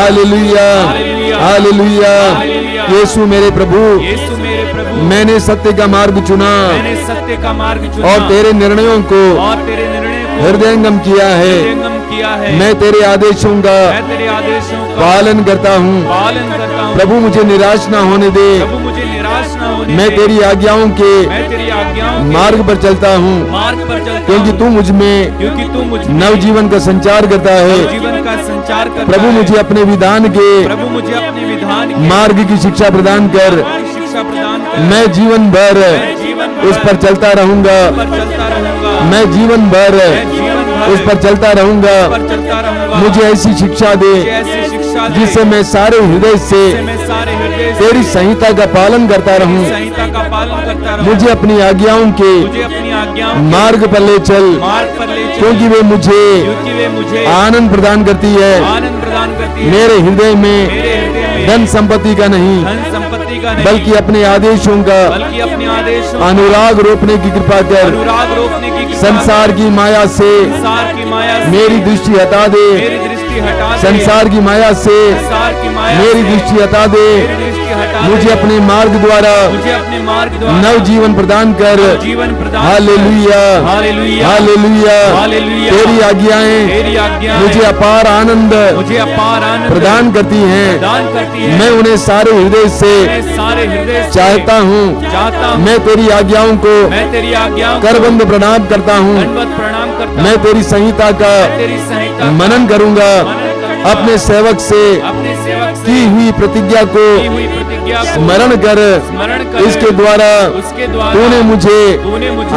hallelujah hallelujah. Hallelujah. Yeshu मेरे प्रभु, यीशु मेरे प्रभु, मैंने सत्य का मार्ग चुना मैंने सत्य का मार्ग चुना और तेरे निर्णयों को और तेरे निर्णय को हृदयंगम किया है। हृदयंगम किया है। मैं तेरे आदेशों का मैं तेरे आदेशों का पालन करता हूँ। पालन करता हूँ। प्रभु मुझे निराश ना होने दे। प्रभु मुझे निराश ना होने मैं दे। तेरी आज्ञाओं के मैं तेरी आज्ञाओं आज्ञाओं के मार्ग पर चलता हूँ, मार्ग पर चलता क्योंकि हूँ, तू मुझ में क्योंकि तू मुझ में नव जीवन का संचार करता है। जीवन का संचार करता प्रभु है। मुझे अपने विधान के प्रभु मुझे अपने विधान की मार्ग की शिक्षा प्रदान कर। शिक्षा प्रदान कर। मैं जीवन भर जीवन उस पर चलता रहूंगा। पर चलता रहूंगा। मैं जीवन भर जीवन भर उस पर चलता रहूंगा। पर चलता रहूंगा। मुझे ऐसी शिक्षा दे ऐसी शिक्षा दे, जिससे मैं सारे हृदय से मैं सारे हृदय से तेरी संहिता का पालन करता रहूं। संहिता का पालन करता रहूं। मुझे अपनी आज्ञाओं के मुझे अपनी आज्ञाओं मार्ग पर ले चल, मार्ग पर ले चल, क्योंकि वे मुझे क्योंकि वे मुझे आनंद प्रदान करती है। आनंद प्रदान करती है। मेरे हृदय में मेरे हृदय में धन संपत्ति का नहीं, धन संपत्ति का नहीं, बल्कि अपने आदेशों का बल्कि अपने आदेशों अनुराग रोपने की कृपा कर। अनुराग रोकने की कृपा संसार की माया से संसार की माया से मेरी दृष्टि हटा दे। मेरी दृष्टि हटा दे। संसार की माया से संसार की माया मेरी से दृष्टि हटा दे। मेरी दृष्टि हटा मुझे दे। अपने मार्ग द्वारा मुझे अपने मार्ग द्वारा नव जीवन प्रदान कर। जीवन प्रदान हालेलुया, हालेलुया, हालेलुया। हालेलुया। तेरी आज्ञाएं तेरी आज्ञा मुझे अपार आनंद मुझे अपार आनंद प्रदान करती हैं। प्रदान करती है। मैं उन्हें सारे हृदय से मैं सारे हृदय से चाहता हूँ। चाहता हूँ। मैं तेरी आज्ञाओं को मैं तेरी आज्ञाओं को करबंद प्रणाम करता हूँ। दंडवत प्रणाम करता मैं हूँ। तेरी संहिता का तेरी संहिता का मनन करूंगा। मनन करूंगा। अपने सेवक से अपने सेवक से की हुई प्रतिज्ञा को की हुई प्रतिज्ञा को स्मरण कर। स्मरण कर। इसके द्वारा उसके द्वारा तूने मुझे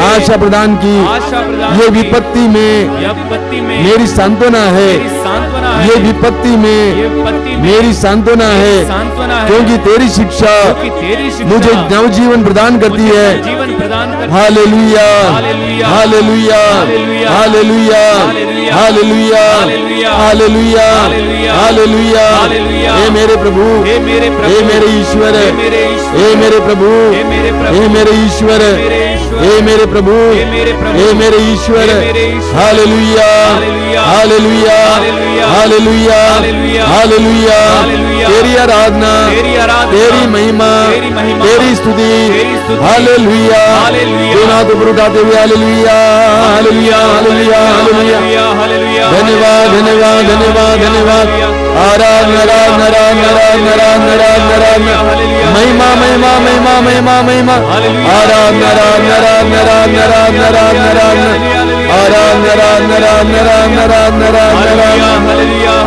आशा प्रदान की। आशा प्रदान ये की। विपत्ति में यह विपत्ति में मेरी सांत्वना है। मेरी सांत्वना है। ये विपत्ति ये में विपत्ति में मेरी सांत्वना है, सांत्वना है। क्योंकि तेरी शिक्षा क्योंकि तेरी शिक्षा मुझे नवजीवन प्रदान करती मुझे है। जीवन प्रदान करती है। Hallelujah, hallelujah, hallelujah, hallelujah, hallelujah, hallelujah, hallelujah, hallelujah, hallelujah, hallelujah, hallelujah. Hallelujah. हे मेरे प्रभु, हे मेरे प्रभु, हे मेरे ईश्वर, हे मेरे ईश्वर, हे मेरे प्रभु, हे मेरे प्रभु, हे मेरे ईश्वर, हे मेरे ईश्वर, हे मेरे प्रभु, हे मेरे प्रभु, हे मेरे ईश्वर। हे मेरे ईश्वर। Hallelujah, hallelujah, hallelujah, hallelujah, hallelujah, hallelujah, hallelujah. Hallelujah. तेरी आराधना, तेरी आराधना, तेरी महिमा, तेरी महिमा, तेरी स्तुति। तेरी स्तुति। Hallelujah, hallelujah. दोनों हाथ ऊपर उठाते हुए hallelujah, hallelujah, hallelujah, hallelujah. Hallelujah. धन्यवाद, धन्यवाद, धन्यवाद, धन्यवाद। आराधना, आराधना, आराधना, आराधना, आराधना, आराधना। महिमा, महिमा, महिमा, महिमा, महिमा। आराधना, आराधना, आराधना, आराधना, आराधना, आराधना, आराधना। आराधना, आराधना, आराधना, आराधना, आराधना, आराधना, आराधना।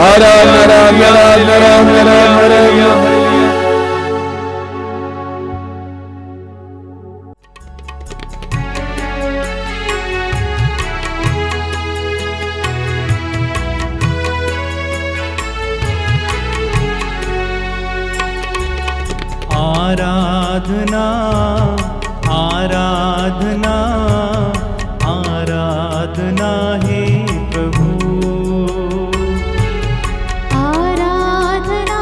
आराधना, आराधना, आराधना, आराधना, आराधना, आराधना। आराधना, आराधना, आराधना हे प्रभु। आराधना,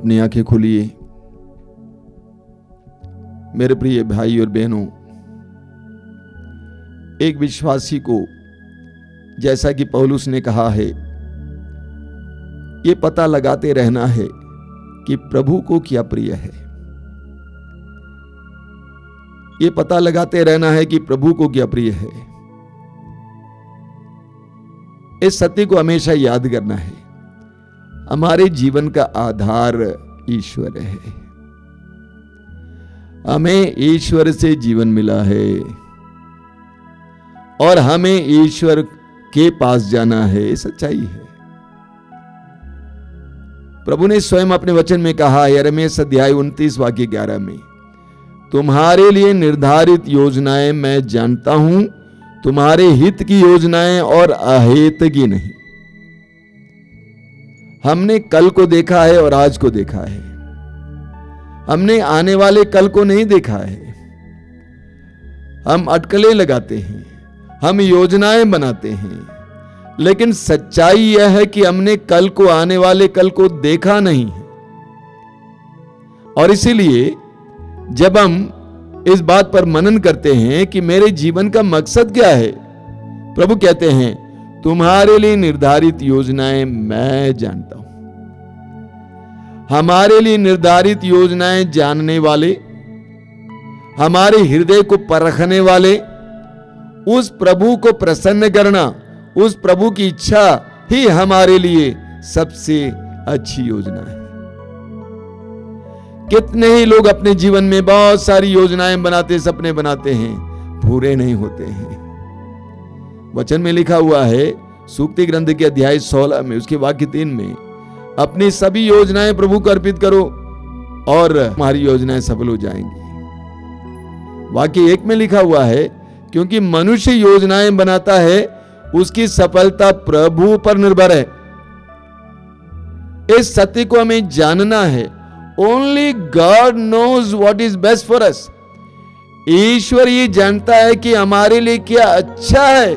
अपनी आंखें खोलिए। मेरे प्रिय भाई और बहनों, एक विश्वासी को, जैसा कि पौलुस ने कहा है, ये पता लगाते रहना है कि प्रभु को क्या प्रिय है। ये पता लगाते रहना है कि प्रभु को क्या प्रिय है। इस सत्य को हमेशा याद करना है। हमारे जीवन का आधार ईश्वर है। हमें ईश्वर से जीवन मिला है और हमें ईश्वर के पास जाना है, सच्चाई है। प्रभु ने स्वयं अपने वचन में कहा, यिर्मयाह अध्याय 29 वाक्य 11 में, तुम्हारे लिए निर्धारित योजनाएं मैं जानता हूं, तुम्हारे हित की योजनाएं और अहित की नहीं। हमने कल को देखा है और आज को देखा है। हमने आने वाले कल को नहीं देखा है। हम अटकलें लगाते हैं, हम योजनाएं बनाते हैं, लेकिन सच्चाई यह है कि हमने कल को, आने वाले कल को देखा नहीं है। और इसीलिए जब हम इस बात पर मनन करते हैं कि मेरे जीवन का मकसद क्या है, प्रभु कहते हैं, तुम्हारे लिए निर्धारित योजनाएं मैं जानता हूं। हमारे लिए निर्धारित योजनाएं जानने वाले, हमारे हृदय को परखने वाले, उस प्रभु को प्रसन्न करना, उस प्रभु की इच्छा ही हमारे लिए सबसे अच्छी योजना है। कितने ही लोग अपने जीवन में बहुत सारी योजनाएं बनाते, सपने बनाते हैं, पूरे नहीं होते हैं। वचन में लिखा हुआ है, सूक्ति ग्रंथ के अध्याय 16 में उसके वाक्य 3 में, अपनी सभी योजनाएं प्रभु को अर्पित करो और तुम्हारी योजनाएं सफल हो जाएंगी। वाक्य 1 में लिखा हुआ है, क्योंकि मनुष्य योजनाएं बनाता है, उसकी सफलता प्रभु पर निर्भर है। इस सत्य को हमें जानना है। Only God knows what is best for us. ईश्वर ये जानता है कि हमारे लिए क्या अच्छा है।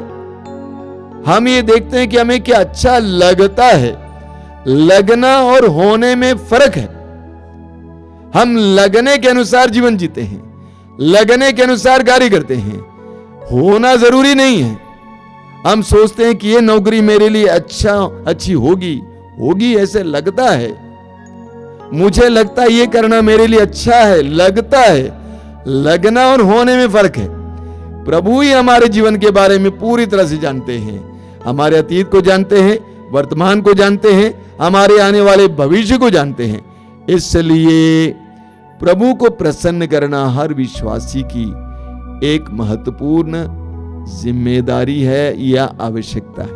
हम ये देखते हैं कि हमें क्या अच्छा लगता है। लगना और होने में फर्क है। हम लगने के अनुसार जीवन जीते हैं, लगने के अनुसार कार्य करते हैं, होना जरूरी नहीं है। हम सोचते हैं कि ये नौकरी मेरे लिए अच्छी होगी ऐसे लगता है, मुझे लगता है ये करना मेरे लिए अच्छा है, लगता है। लगना और होने में फर्क है। प्रभु ही हमारे जीवन के बारे में पूरी तरह से जानते हैं। हमारे अतीत को जानते हैं, वर्तमान को जानते हैं, हमारे आने वाले भविष्य को जानते हैं। इसलिए प्रभु को प्रसन्न करना हर विश्वासी की एक महत्वपूर्ण जिम्मेदारी है या आवश्यकता है।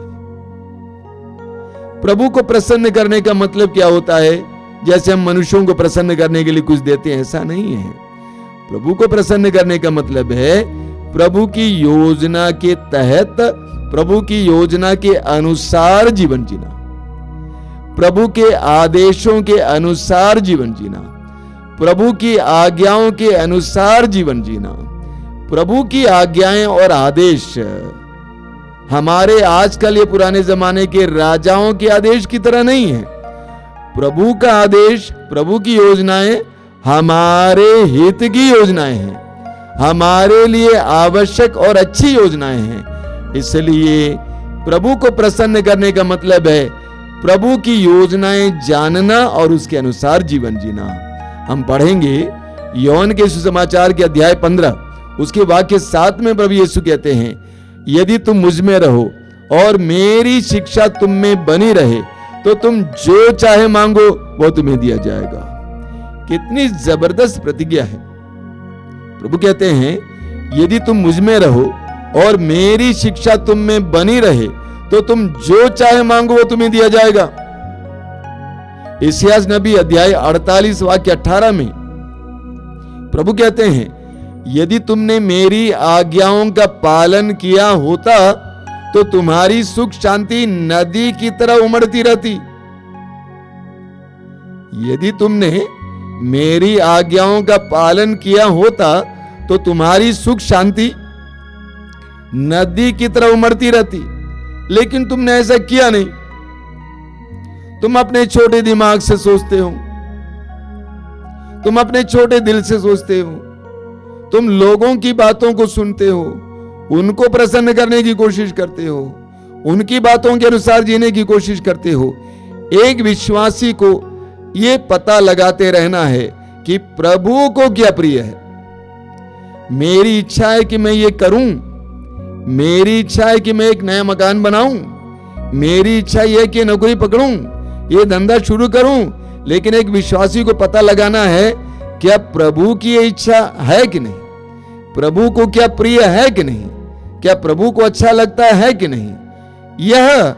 प्रभु को प्रसन्न करने का मतलब क्या होता है? जैसे हम मनुष्यों को प्रसन्न करने के लिए कुछ देते हैं, ऐसा नहीं है। प्रभु को प्रसन्न करने का मतलब है प्रभु की योजना के तहत, प्रभु की योजना के अनुसार जीवन जीना, प्रभु के आदेशों के अनुसार जीवन जीना, प्रभु की आज्ञाओं के अनुसार जीवन जीना। प्रभु की आज्ञाएं और आदेश हमारे आजकल ये पुराने जमाने के राजाओं के आदेश की तरह नहीं है। प्रभु का आदेश, प्रभु की योजनाएं हमारे हित की योजनाएं हैं, हमारे लिए आवश्यक और अच्छी योजनाएं हैं। इसलिए प्रभु को प्रसन्न करने का मतलब है प्रभु की योजनाएं जानना और उसके अनुसार जीवन जीना। हम पढ़ेंगे यूहन्ना के सुसमाचार के अध्याय 15 उसके वाक्य 7 में प्रभु यीशु कहते हैं, यदि तुम मुझ में रहो और मेरी शिक्षा तुम में बनी रहे तो तुम जो चाहे मांगो वो तुम्हें दिया जाएगा। कितनी जबरदस्त प्रतिज्ञा है। प्रभु कहते हैं यदि तुम मुझ में रहो और मेरी शिक्षा तुम में बनी रहे तो तुम जो चाहे मांगो वो तुम्हें दिया जाएगा। इस्यास नबी अध्याय 48 वाक्य 18 में प्रभु कहते हैं, यदि तुमने मेरी आज्ञाओं का पालन किया होता तो तुम्हारी सुख शांति नदी की तरह उमड़ती रहती। यदि तुमने मेरी आज्ञाओं का पालन किया होता तो तुम्हारी सुख शांति नदी की तरह उमड़ती रहती, लेकिन तुमने ऐसा किया नहीं। तुम अपने छोटे दिमाग से सोचते हो, तुम अपने छोटे दिल से सोचते हो, तुम लोगों की बातों को सुनते हो, उनको प्रसन्न करने की कोशिश करते हो, उनकी बातों के अनुसार जीने की कोशिश करते हो। एक विश्वासी को यह पता लगाते रहना है कि प्रभु को क्या प्रिय है। मेरी इच्छा है कि मैं ये करूं, मेरी इच्छा है कि मैं एक नया मकान बनाऊं, मेरी इच्छा यह है कि नौकरी पकड़ूं, ये धंधा शुरू करूं। लेकिन एक विश्वासी को पता लगाना है क्या प्रभु की ये इच्छा है कि नहीं, प्रभु को क्या प्रिय है कि नहीं, क्या प्रभु को अच्छा लगता है कि नहीं। यह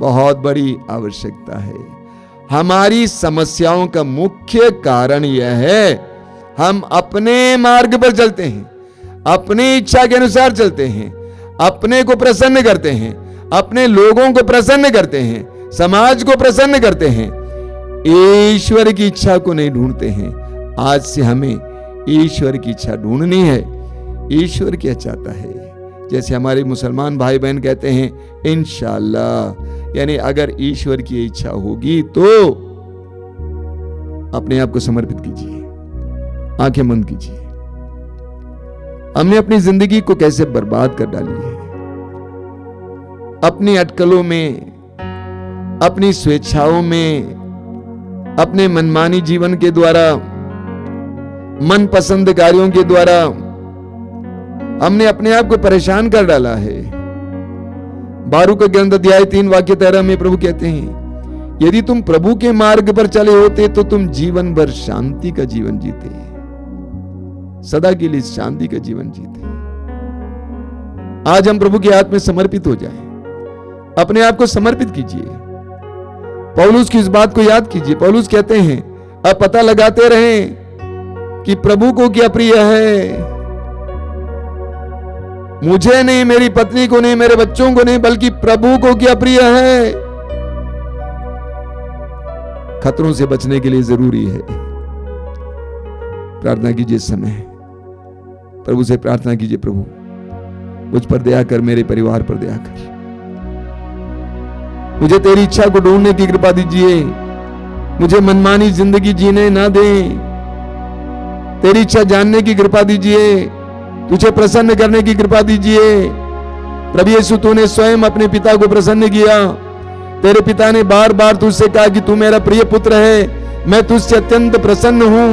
बहुत बड़ी आवश्यकता है। हमारी समस्याओं का मुख्य कारण यह है, हम अपने मार्ग पर चलते हैं, अपनी इच्छा के अनुसार चलते हैं, अपने को प्रसन्न करते हैं, अपने लोगों को प्रसन्न करते हैं, समाज को प्रसन्न करते हैं, ईश्वर की इच्छा को नहीं ढूंढते हैं। आज से हमें ईश्वर की इच्छा ढूंढनी है। ईश्वर क्या चाहता है, जैसे हमारे मुसलमान भाई बहन कहते हैं इंशाअल्लाह, यानी अगर ईश्वर की इच्छा होगी तो अपने आप को समर्पित कीजिए, आंखें बंद कीजिए। हमने अपनी जिंदगी को कैसे बर्बाद कर डाली है, अपनी अटकलों में, अपनी स्वेच्छाओं में, अपने मनमानी जीवन के द्वारा, मनपसंद कार्यों के द्वारा हमने अपने आप को परेशान कर डाला है। बारूक का ग्रंथ अध्याय 3 वाक्य 13 में प्रभु कहते हैं, यदि तुम प्रभु के मार्ग पर चले होते तो तुम जीवन भर शांति का जीवन जीते, सदा के लिए शांति का जीवन जीते। आज हम प्रभु के हाथ में समर्पित हो जाएं, अपने आप को समर्पित कीजिए। पौलुस की इस बात को याद कीजिए। पौलुस कहते हैं, अब पता लगाते रहें कि प्रभु को क्या प्रिय है। मुझे नहीं, मेरी पत्नी को नहीं, मेरे बच्चों को नहीं, बल्कि प्रभु को क्या प्रिय है। खतरों से बचने के लिए जरूरी है प्रार्थना कीजिए। इस समय प्रभु से प्रार्थना कीजिए, प्रभु मुझ पर दया कर, मेरे परिवार पर दया कर, मुझे तेरी इच्छा को ढूंढने की कृपा दीजिए, मुझे मनमानी जिंदगी जीने ना दें, तेरी इच्छा जानने की कृपा दीजिए, तुझे प्रसन्न करने की कृपा दीजिए। प्रभु यीशु, तूने स्वयं अपने पिता को प्रसन्न किया। तेरे पिता ने बार बार तुझसे कहा कि तू मेरा प्रिय पुत्र है, मैं तुझसे अत्यंत प्रसन्न हूं।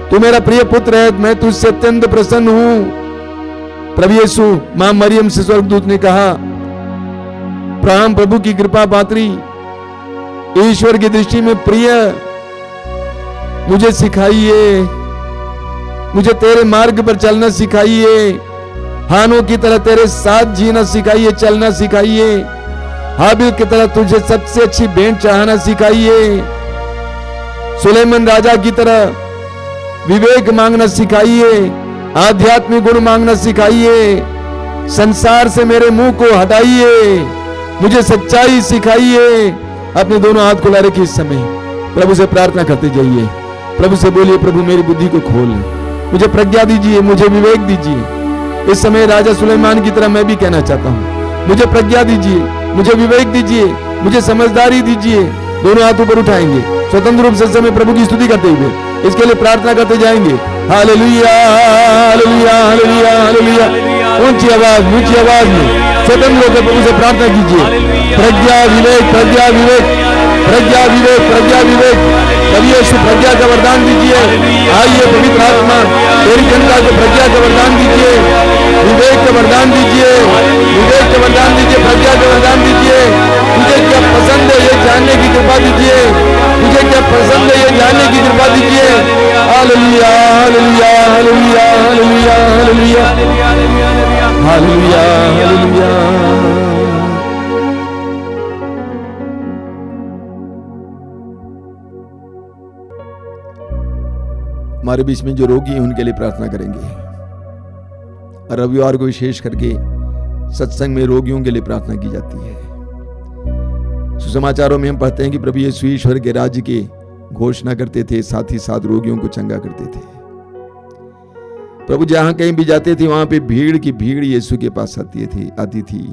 तू मेरा प्रिय पुत्र है, मैं तुझसे अत्यंत प्रसन्न हूं। प्रभु यीशु, मां मरियम से स्वर्गदूत ने कहा, अब्राहम प्रभु की कृपा पात्री, ईश्वर की दृष्टि में प्रिय, मुझे सिखाइए, मुझे तेरे मार्ग पर चलना सिखाइए, हानों की तरह तेरे साथ जीना सिखाइए, चलना सिखाइए, हाबिल की तरह तुझे सबसे अच्छी भेंट चढ़ाना सिखाइए, सुलेमान राजा की तरह विवेक मांगना सिखाइए, आध्यात्मिक गुण मांगना सिखाइए, संसार से मेरे मुंह को हटाइए, मुझे सच्चाई सिखाइए। अपने दोनों हाथ खुला रखिए। इस समय प्रभु से प्रार्थना करते जाइए, प्रभु से बोलिए, प्रभु मेरी बुद्धि को खोल, मुझे प्रज्ञा दीजिए, मुझे विवेक दीजिए। इस समय राजा सुलेमान की तरह मैं भी कहना चाहता हूँ, मुझे प्रज्ञा दीजिए, मुझे विवेक दीजिए, मुझे समझदारी दीजिए। दोनों हाथ ऊपर उठाएंगे, स्वतंत्र रूप से समय प्रभु की स्तुति करते हुए इसके लिए प्रार्थना करते जाएंगे। Hallelujah, hallelujah, hallelujah, hallelujah. ऊंची आवाज में स्वतंत्र होकर प्रभु से प्रार्थना कीजिए। प्रज्ञा विवेक, प्रज्ञा विवेक, प्रज्ञा विवेक, प्रज्ञा विवेक। प्रभु यीशु प्रज्ञा का वरदान दीजिए। आइए पवित्र आत्मा तेरी जनता को प्रज्ञा का वरदान दीजिए, विवेक का वरदान दीजिए, विवेक का वरदान दीजिए, प्रज्ञा का वरदान दीजिए। तुझे क्या पसंद है ये जानने की कृपा दीजिए, तुझे क्या पसंद है ये जानने की कृपा दीजिए। Hallelujah, hallelujah, hallelujah, hallelujah, hallelujah, hallelujah, hallelujah. हमारे बीच में जो रोगी हैं उनके लिए प्रार्थना करेंगे। रविवार को विशेष करके सत्संग में रोगियों के लिए प्रार्थना की जाती है। सुसमाचारों में हम पढ़ते हैं कि प्रभु यीशु ईश्वर के राज्य की घोषणा करते थे, साथ ही साथ रोगियों को चंगा करते थे। प्रभु जहां कहीं भी जाते थे वहां पे भीड़ की भीड़ यीशु के पास आती थी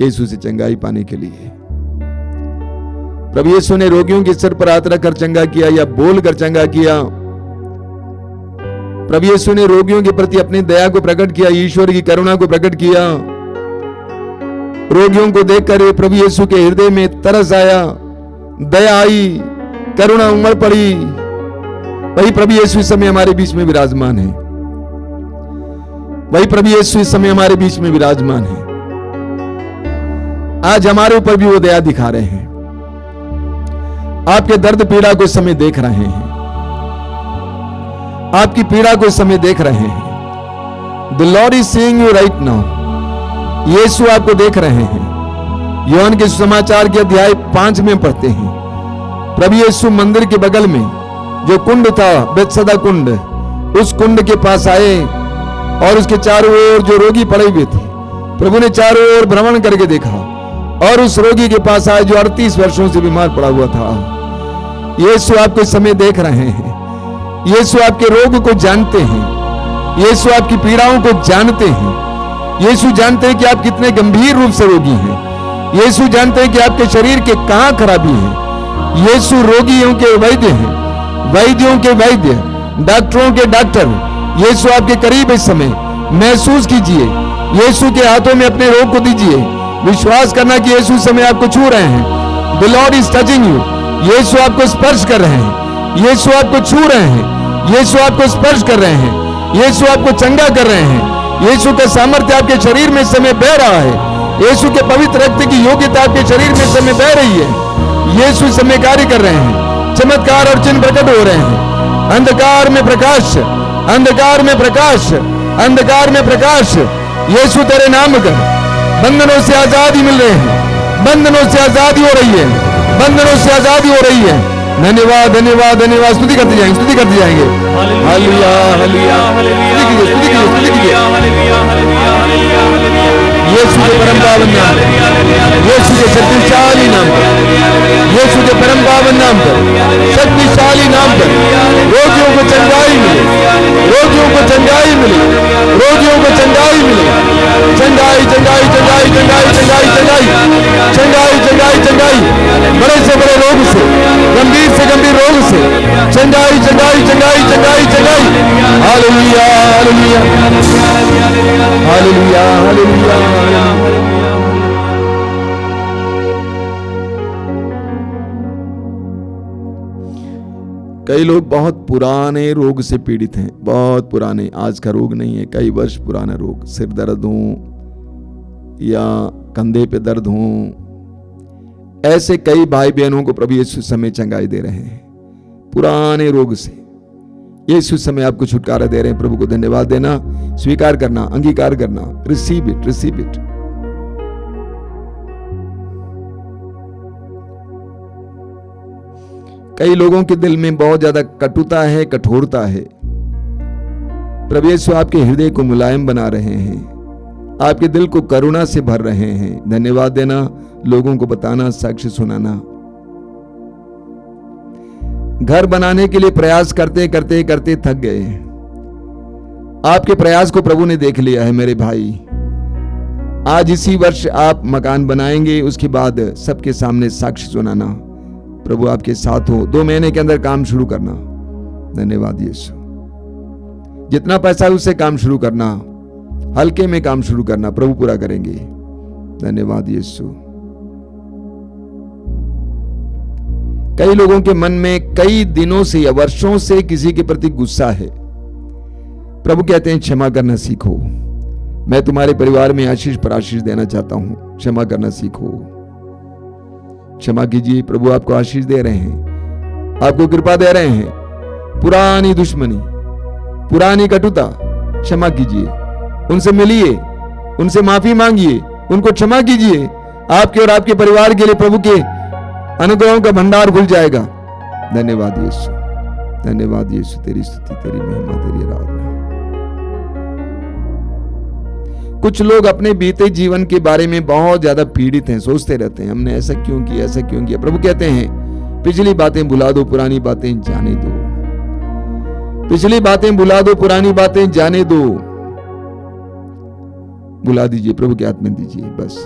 यीशु से चंगाई पाने के लिए। प्रभु यीशु ने रोगियों के सिर पर हाथ रखकर चंगा किया या बोलकर चंगा किया। प्रभु यीशु ने रोगियों के प्रति अपनी दया को प्रकट किया, ईश्वर की करुणा को प्रकट किया। रोगियों को देखकर प्रभु यीशु के हृदय में तरस आया, दया आई, करुणा उमड़ पड़ी। वही प्रभु यीशु इस समय हमारे बीच में विराजमान है। वही प्रभु यीशु इस समय हमारे बीच में विराजमान है। आज हमारे ऊपर भी वो दया दिखा रहे हैं। आपके दर्द पीड़ा को इस समय देख रहे हैं। आपकी पीड़ा को इस समय देख रहे हैं। The Lord is seeing you right now. यीशु आपको देख रहे हैं। यूहन्ना के सुसमाचार के अध्याय 5 में पढ़ते हैं, प्रभु यीशु मंदिर के बगल में जो कुंड था, बेतसदा कुंड, उस कुंड के पास आए और उसके चारों ओर जो रोगी पड़े हुए थे, प्रभु ने चारों ओर भ्रमण करके देखा और उस रोगी के पास आए जो 38 वर्षों से बीमार पड़ा हुआ था। यीशु आपको इस समय देख रहे हैं। यीशु आपके रोग को जानते हैं। यीशु आपकी पीड़ाओं को जानते हैं। यीशु जानते हैं कि आप कितने गंभीर रूप से रोगी हैं। यीशु जानते हैं कि आपके शरीर के कहां खराबी है। यीशु रोगियों के वैद्य हैं, वैद्यों के वैद्य, डॉक्टरों के डॉक्टर। यीशु आपके करीब इस समय, महसूस कीजिए। यीशु के हाथों में अपने रोग को दीजिए। विश्वास करना कि यीशु इस समय आपको छू रहे हैं। The Lord is touching you. यीशु आपको स्पर्श कर रहे हैं। यीशु आपको छू रहे हैं। यीशु आपको स्पर्श कर रहे हैं। यीशु आपको चंगा कर रहे हैं। यीशु का सामर्थ्य आपके शरीर में इस समय बह रहा है। यीशु के पवित्र रक्त की योग्यता आपके शरीर में इस समय बह रही है। यीशु इस समय कार्य कर रहे हैं। चमत्कार और चिन्ह प्रकट हो रहे हैं। अंधकार में प्रकाश, अंधकार में प्रकाश, अंधकार में प्रकाश। यीशु तेरे नाम कर बंधनों से आजादी मिल रहे हैं। बंधनों से आजादी हो रही है। बंधनों से आजादी हो रही है। धन्यवाद, धन्यवाद, धन्यवाद। स्तुति करते जाएंगे, स्तुति करते जाएंगे। हालेलुया, हालेलुया, स्तुति कीजिए, स्तुति कीजिए, स्तुति कीजिए। यीशु के परम पावन नाम, यीशु के शक्तिशाली नाम पर, यीशु के परम पावन नाम पर, शक्तिशाली नाम पर रोगियों को चंगाई मिले, रोगियों को चंगाई मिले, रोगियों को चंगाई मिले। चंगाई, चंगाई, चंगाई, चंगाई, चंगाई, चंगाई, चंगाई, चंगाई, चंगाई। बड़े से बड़े रोग से, गंभीर से गंभीर रोग से चंगाई, चंगाई, चंगाई, चंगाई, चंगाई। Hallelujah, hallelujah, hallelujah, hallelujah. कई लोग बहुत पुराने रोग से पीड़ित हैं, बहुत पुराने, आज का रोग नहीं है, कई वर्ष पुराना रोग, सिर दर्द हो या कंधे पे दर्द हो। ऐसे कई भाई बहनों को प्रभु यीशु समय चंगाई दे रहे हैं पुराने रोग से। यीशु समय आपको छुटकारा दे रहे हैं। प्रभु को धन्यवाद देना, स्वीकार करना, अंगीकार करना। Receive it, receive it. कई लोगों के दिल में बहुत ज्यादा कटुता है, कठोरता है। प्रभु यीशु आपके हृदय को मुलायम बना रहे हैं, आपके दिल को करुणा से भर रहे हैं। धन्यवाद देना, लोगों को बताना, साक्ष्य सुनाना। घर बनाने के लिए प्रयास करते करते करते थक गए। आपके प्रयास को प्रभु ने देख लिया है मेरे भाई। आज इसी वर्ष आप मकान बनाएंगे, उसके बाद सबके सामने साक्ष्य सुनाना। प्रभु आपके साथ हो। 2 महीने के अंदर काम शुरू करना। धन्यवाद यीशु। जितना पैसा है उससे काम शुरू करना, हल्के में काम शुरू करना, प्रभु पूरा करेंगे। धन्यवाद यीशु। कई लोगों के मन में कई दिनों से या वर्षों से किसी के प्रति गुस्सा है। प्रभु कहते हैं क्षमा करना सीखो। मैं तुम्हारे परिवार में आशीष पर आशीष देना चाहता हूं। क्षमा करना सीखो, क्षमा कीजिए। प्रभु आपको आशीष दे रहे हैं, आपको कृपा दे रहे हैं। पुरानी दुश्मनी, पुरानी कटुता क्षमा कीजिए। उनसे मिलिए, उनसे माफी मांगिए, उनको क्षमा कीजिए। आपके और आपके परिवार के लिए प्रभु के अनुग्रहों का भंडार खुल जाएगा। धन्यवाद यीशु, धन्यवाद यीशु। तेरी स्तुति, तेरी महिमा, तेरी आराधना। कुछ लोग अपने बीते जीवन के बारे में बहुत ज्यादा पीड़ित हैं, सोचते रहते हैं हमने ऐसा क्यों किया, ऐसा क्यों किया। प्रभु कहते हैं पिछली बातें भुला दो, पुरानी बातें जाने दो। पिछली बातें भुला दो, पुरानी बातें जाने दो। बुला दीजिए, प्रभु के हाथ में दीजिए बस।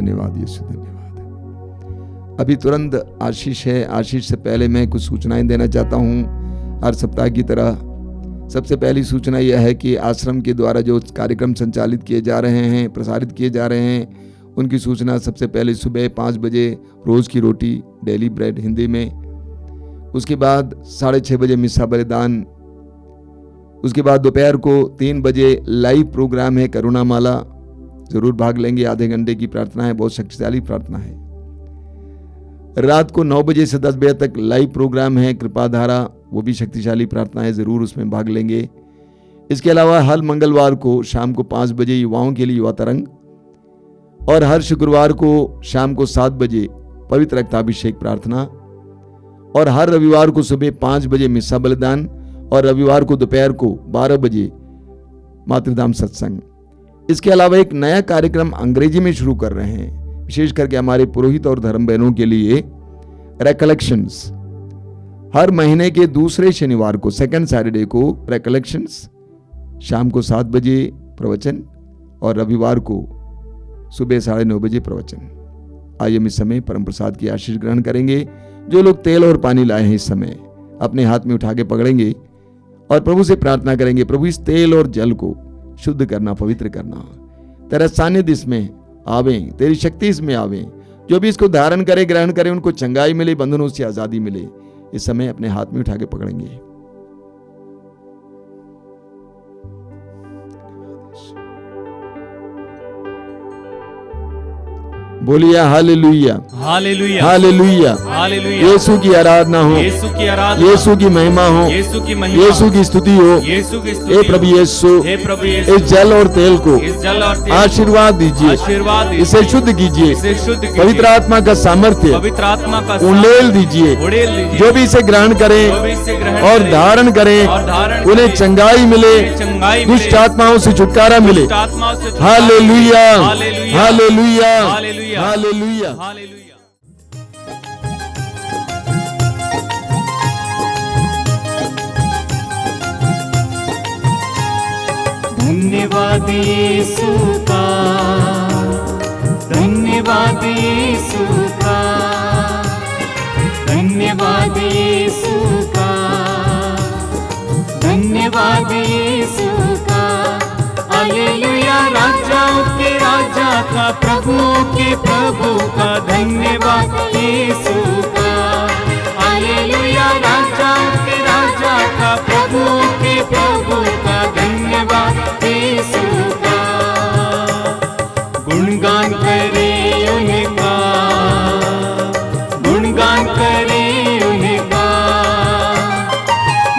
धन्यवाद यीशु, धन्यवाद। अभी तुरंत आशीष है। आशीष से पहले मैं कुछ सूचनाएं देना चाहता हूं हर सप्ताह की तरह। सबसे पहली सूचना यह है कि आश्रम के द्वारा जो कार्यक्रम संचालित किए जा रहे हैं, प्रसारित किए जा रहे हैं, उनकी सूचना सबसे पहले सुबह 5 बजे रोज़ की रोटी, डेली ब्रेड हिंदी में, उसके बाद 6:30 बजे मिस्सा बलिदान, उसके बाद दोपहर को 3 बजे लाइव प्रोग्राम है करुणा माला, जरूर भाग लेंगे। आधे घंटे की प्रार्थना है, बहुत शक्तिशाली प्रार्थना है। रात को 9 बजे से 10 बजे तक लाइव प्रोग्राम है कृपा धारा, वो भी शक्तिशाली प्रार्थना है, जरूर उसमें भाग लेंगे। इसके अलावा हर मंगलवार को शाम को 5 बजे युवाओं के लिए युवा तरंग, और हर शुक्रवार को शाम को 7 बजे पवित्र रक्ताभिषेक प्रार्थना, और हर रविवार को सुबह 5 बजे मिस्सा बलिदान, और रविवार को दोपहर को 12 बजे मातृधाम सत्संग। इसके अलावा एक नया कार्यक्रम अंग्रेजी में शुरू कर रहे हैं, विशेष करके हमारे पुरोहित और धर्म बहनों के लिए, रिकलेक्शंस। हर महीने के दूसरे शनिवार को, सेकंड सैटरडे को रिकलेक्शंस, शाम को 7 बजे प्रवचन, और रविवार को सुबह 9:30 बजे प्रवचन। आइए हम इस समय परम प्रसाद की आशीष ग्रहण करेंगे। जो लोग तेल और पानी लाए हैं इस समय अपने हाथ में उठा के पकड़ेंगे और प्रभु से प्रार्थना करेंगे, प्रभु इस तेल और जल को शुद्ध करना, पवित्र करना, तेरा सानिध्य इसमें आवे, तेरी शक्ति इसमें आवे। जो भी इसको धारण करे, ग्रहण करे, उनको चंगाई मिले, बंधनों से आजादी मिले। इस समय अपने हाथ में उठा के पकड़ेंगे। बोलिए हालेलुया, हालेलुया, हालेलुया। हालेलुया। यीशु की आराधना हो, यीशु की आराधना, यीशु की महिमा हो, यीशु की महिमा, यीशु की स्तुति हो। यीशु की हे स्तुति प्रभु यीशु, हे प्रभु यीशु, इस जल और तेल को इस जल और तेल आशीर्वाद दीजिए, आशीर्वाद दीजिए, इसे शुद्ध कीजिए, इसे शुद्ध कीजिए, पवित्र आत्मा का सामर्थ्य पवित्र आत्मा का उंडेल दीजिए। उड़ेल दीजिए। जो भी इसे ग्रहण करें जो भी इसे ग्रहण और करें धारण करें, और धारण उन्हें करें, चंगाई मिले, उन्हें चंगाई मिले, दुष्ट आत्माओं से छुटकारा मिले। दुष्ट आत्माओं से छुटकारा hallelujah, hallelujah, hallelujah, hallelujah, hallelujah. Hallelujah. धन्यवाद यीशु का, धन्यवाद यीशु का, धन्यवाद यीशु का, धन्यवाद यीशु का। हालेलुया, राजाओं के राजा का, प्रभुओं के प्रभु का, धन्यवाद यीशु का। हालेलुया, राजाओं के राजा का, प्रभुओं के प्रभु का, धन्यवाद यीशु का। गुणगान करे उनका, गुणगान करे उनका,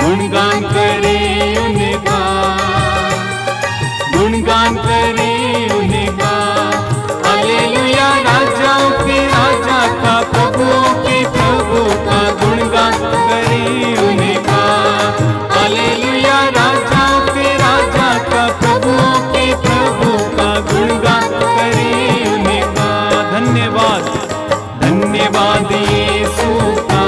गुणगान करे उनका, गुणगान करे उनका। हालेलुया, राजाओं के राजा का, प्रभुओं के प्रभु का, गुणगान करे उनका। हालेलुया, राजाओं के राजा का, प्रभुओं के प्रभु का, गुणगान करे उनका। धन्यवाद, धन्यवाद यीशु का,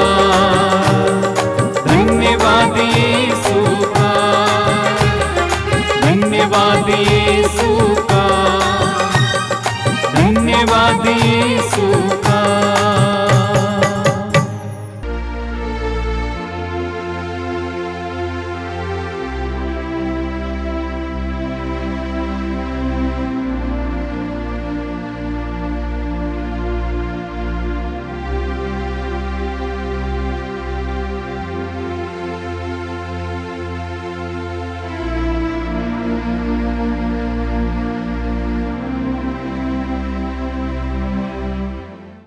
धन्यवाद यीशु का, धन्यवाद यीशु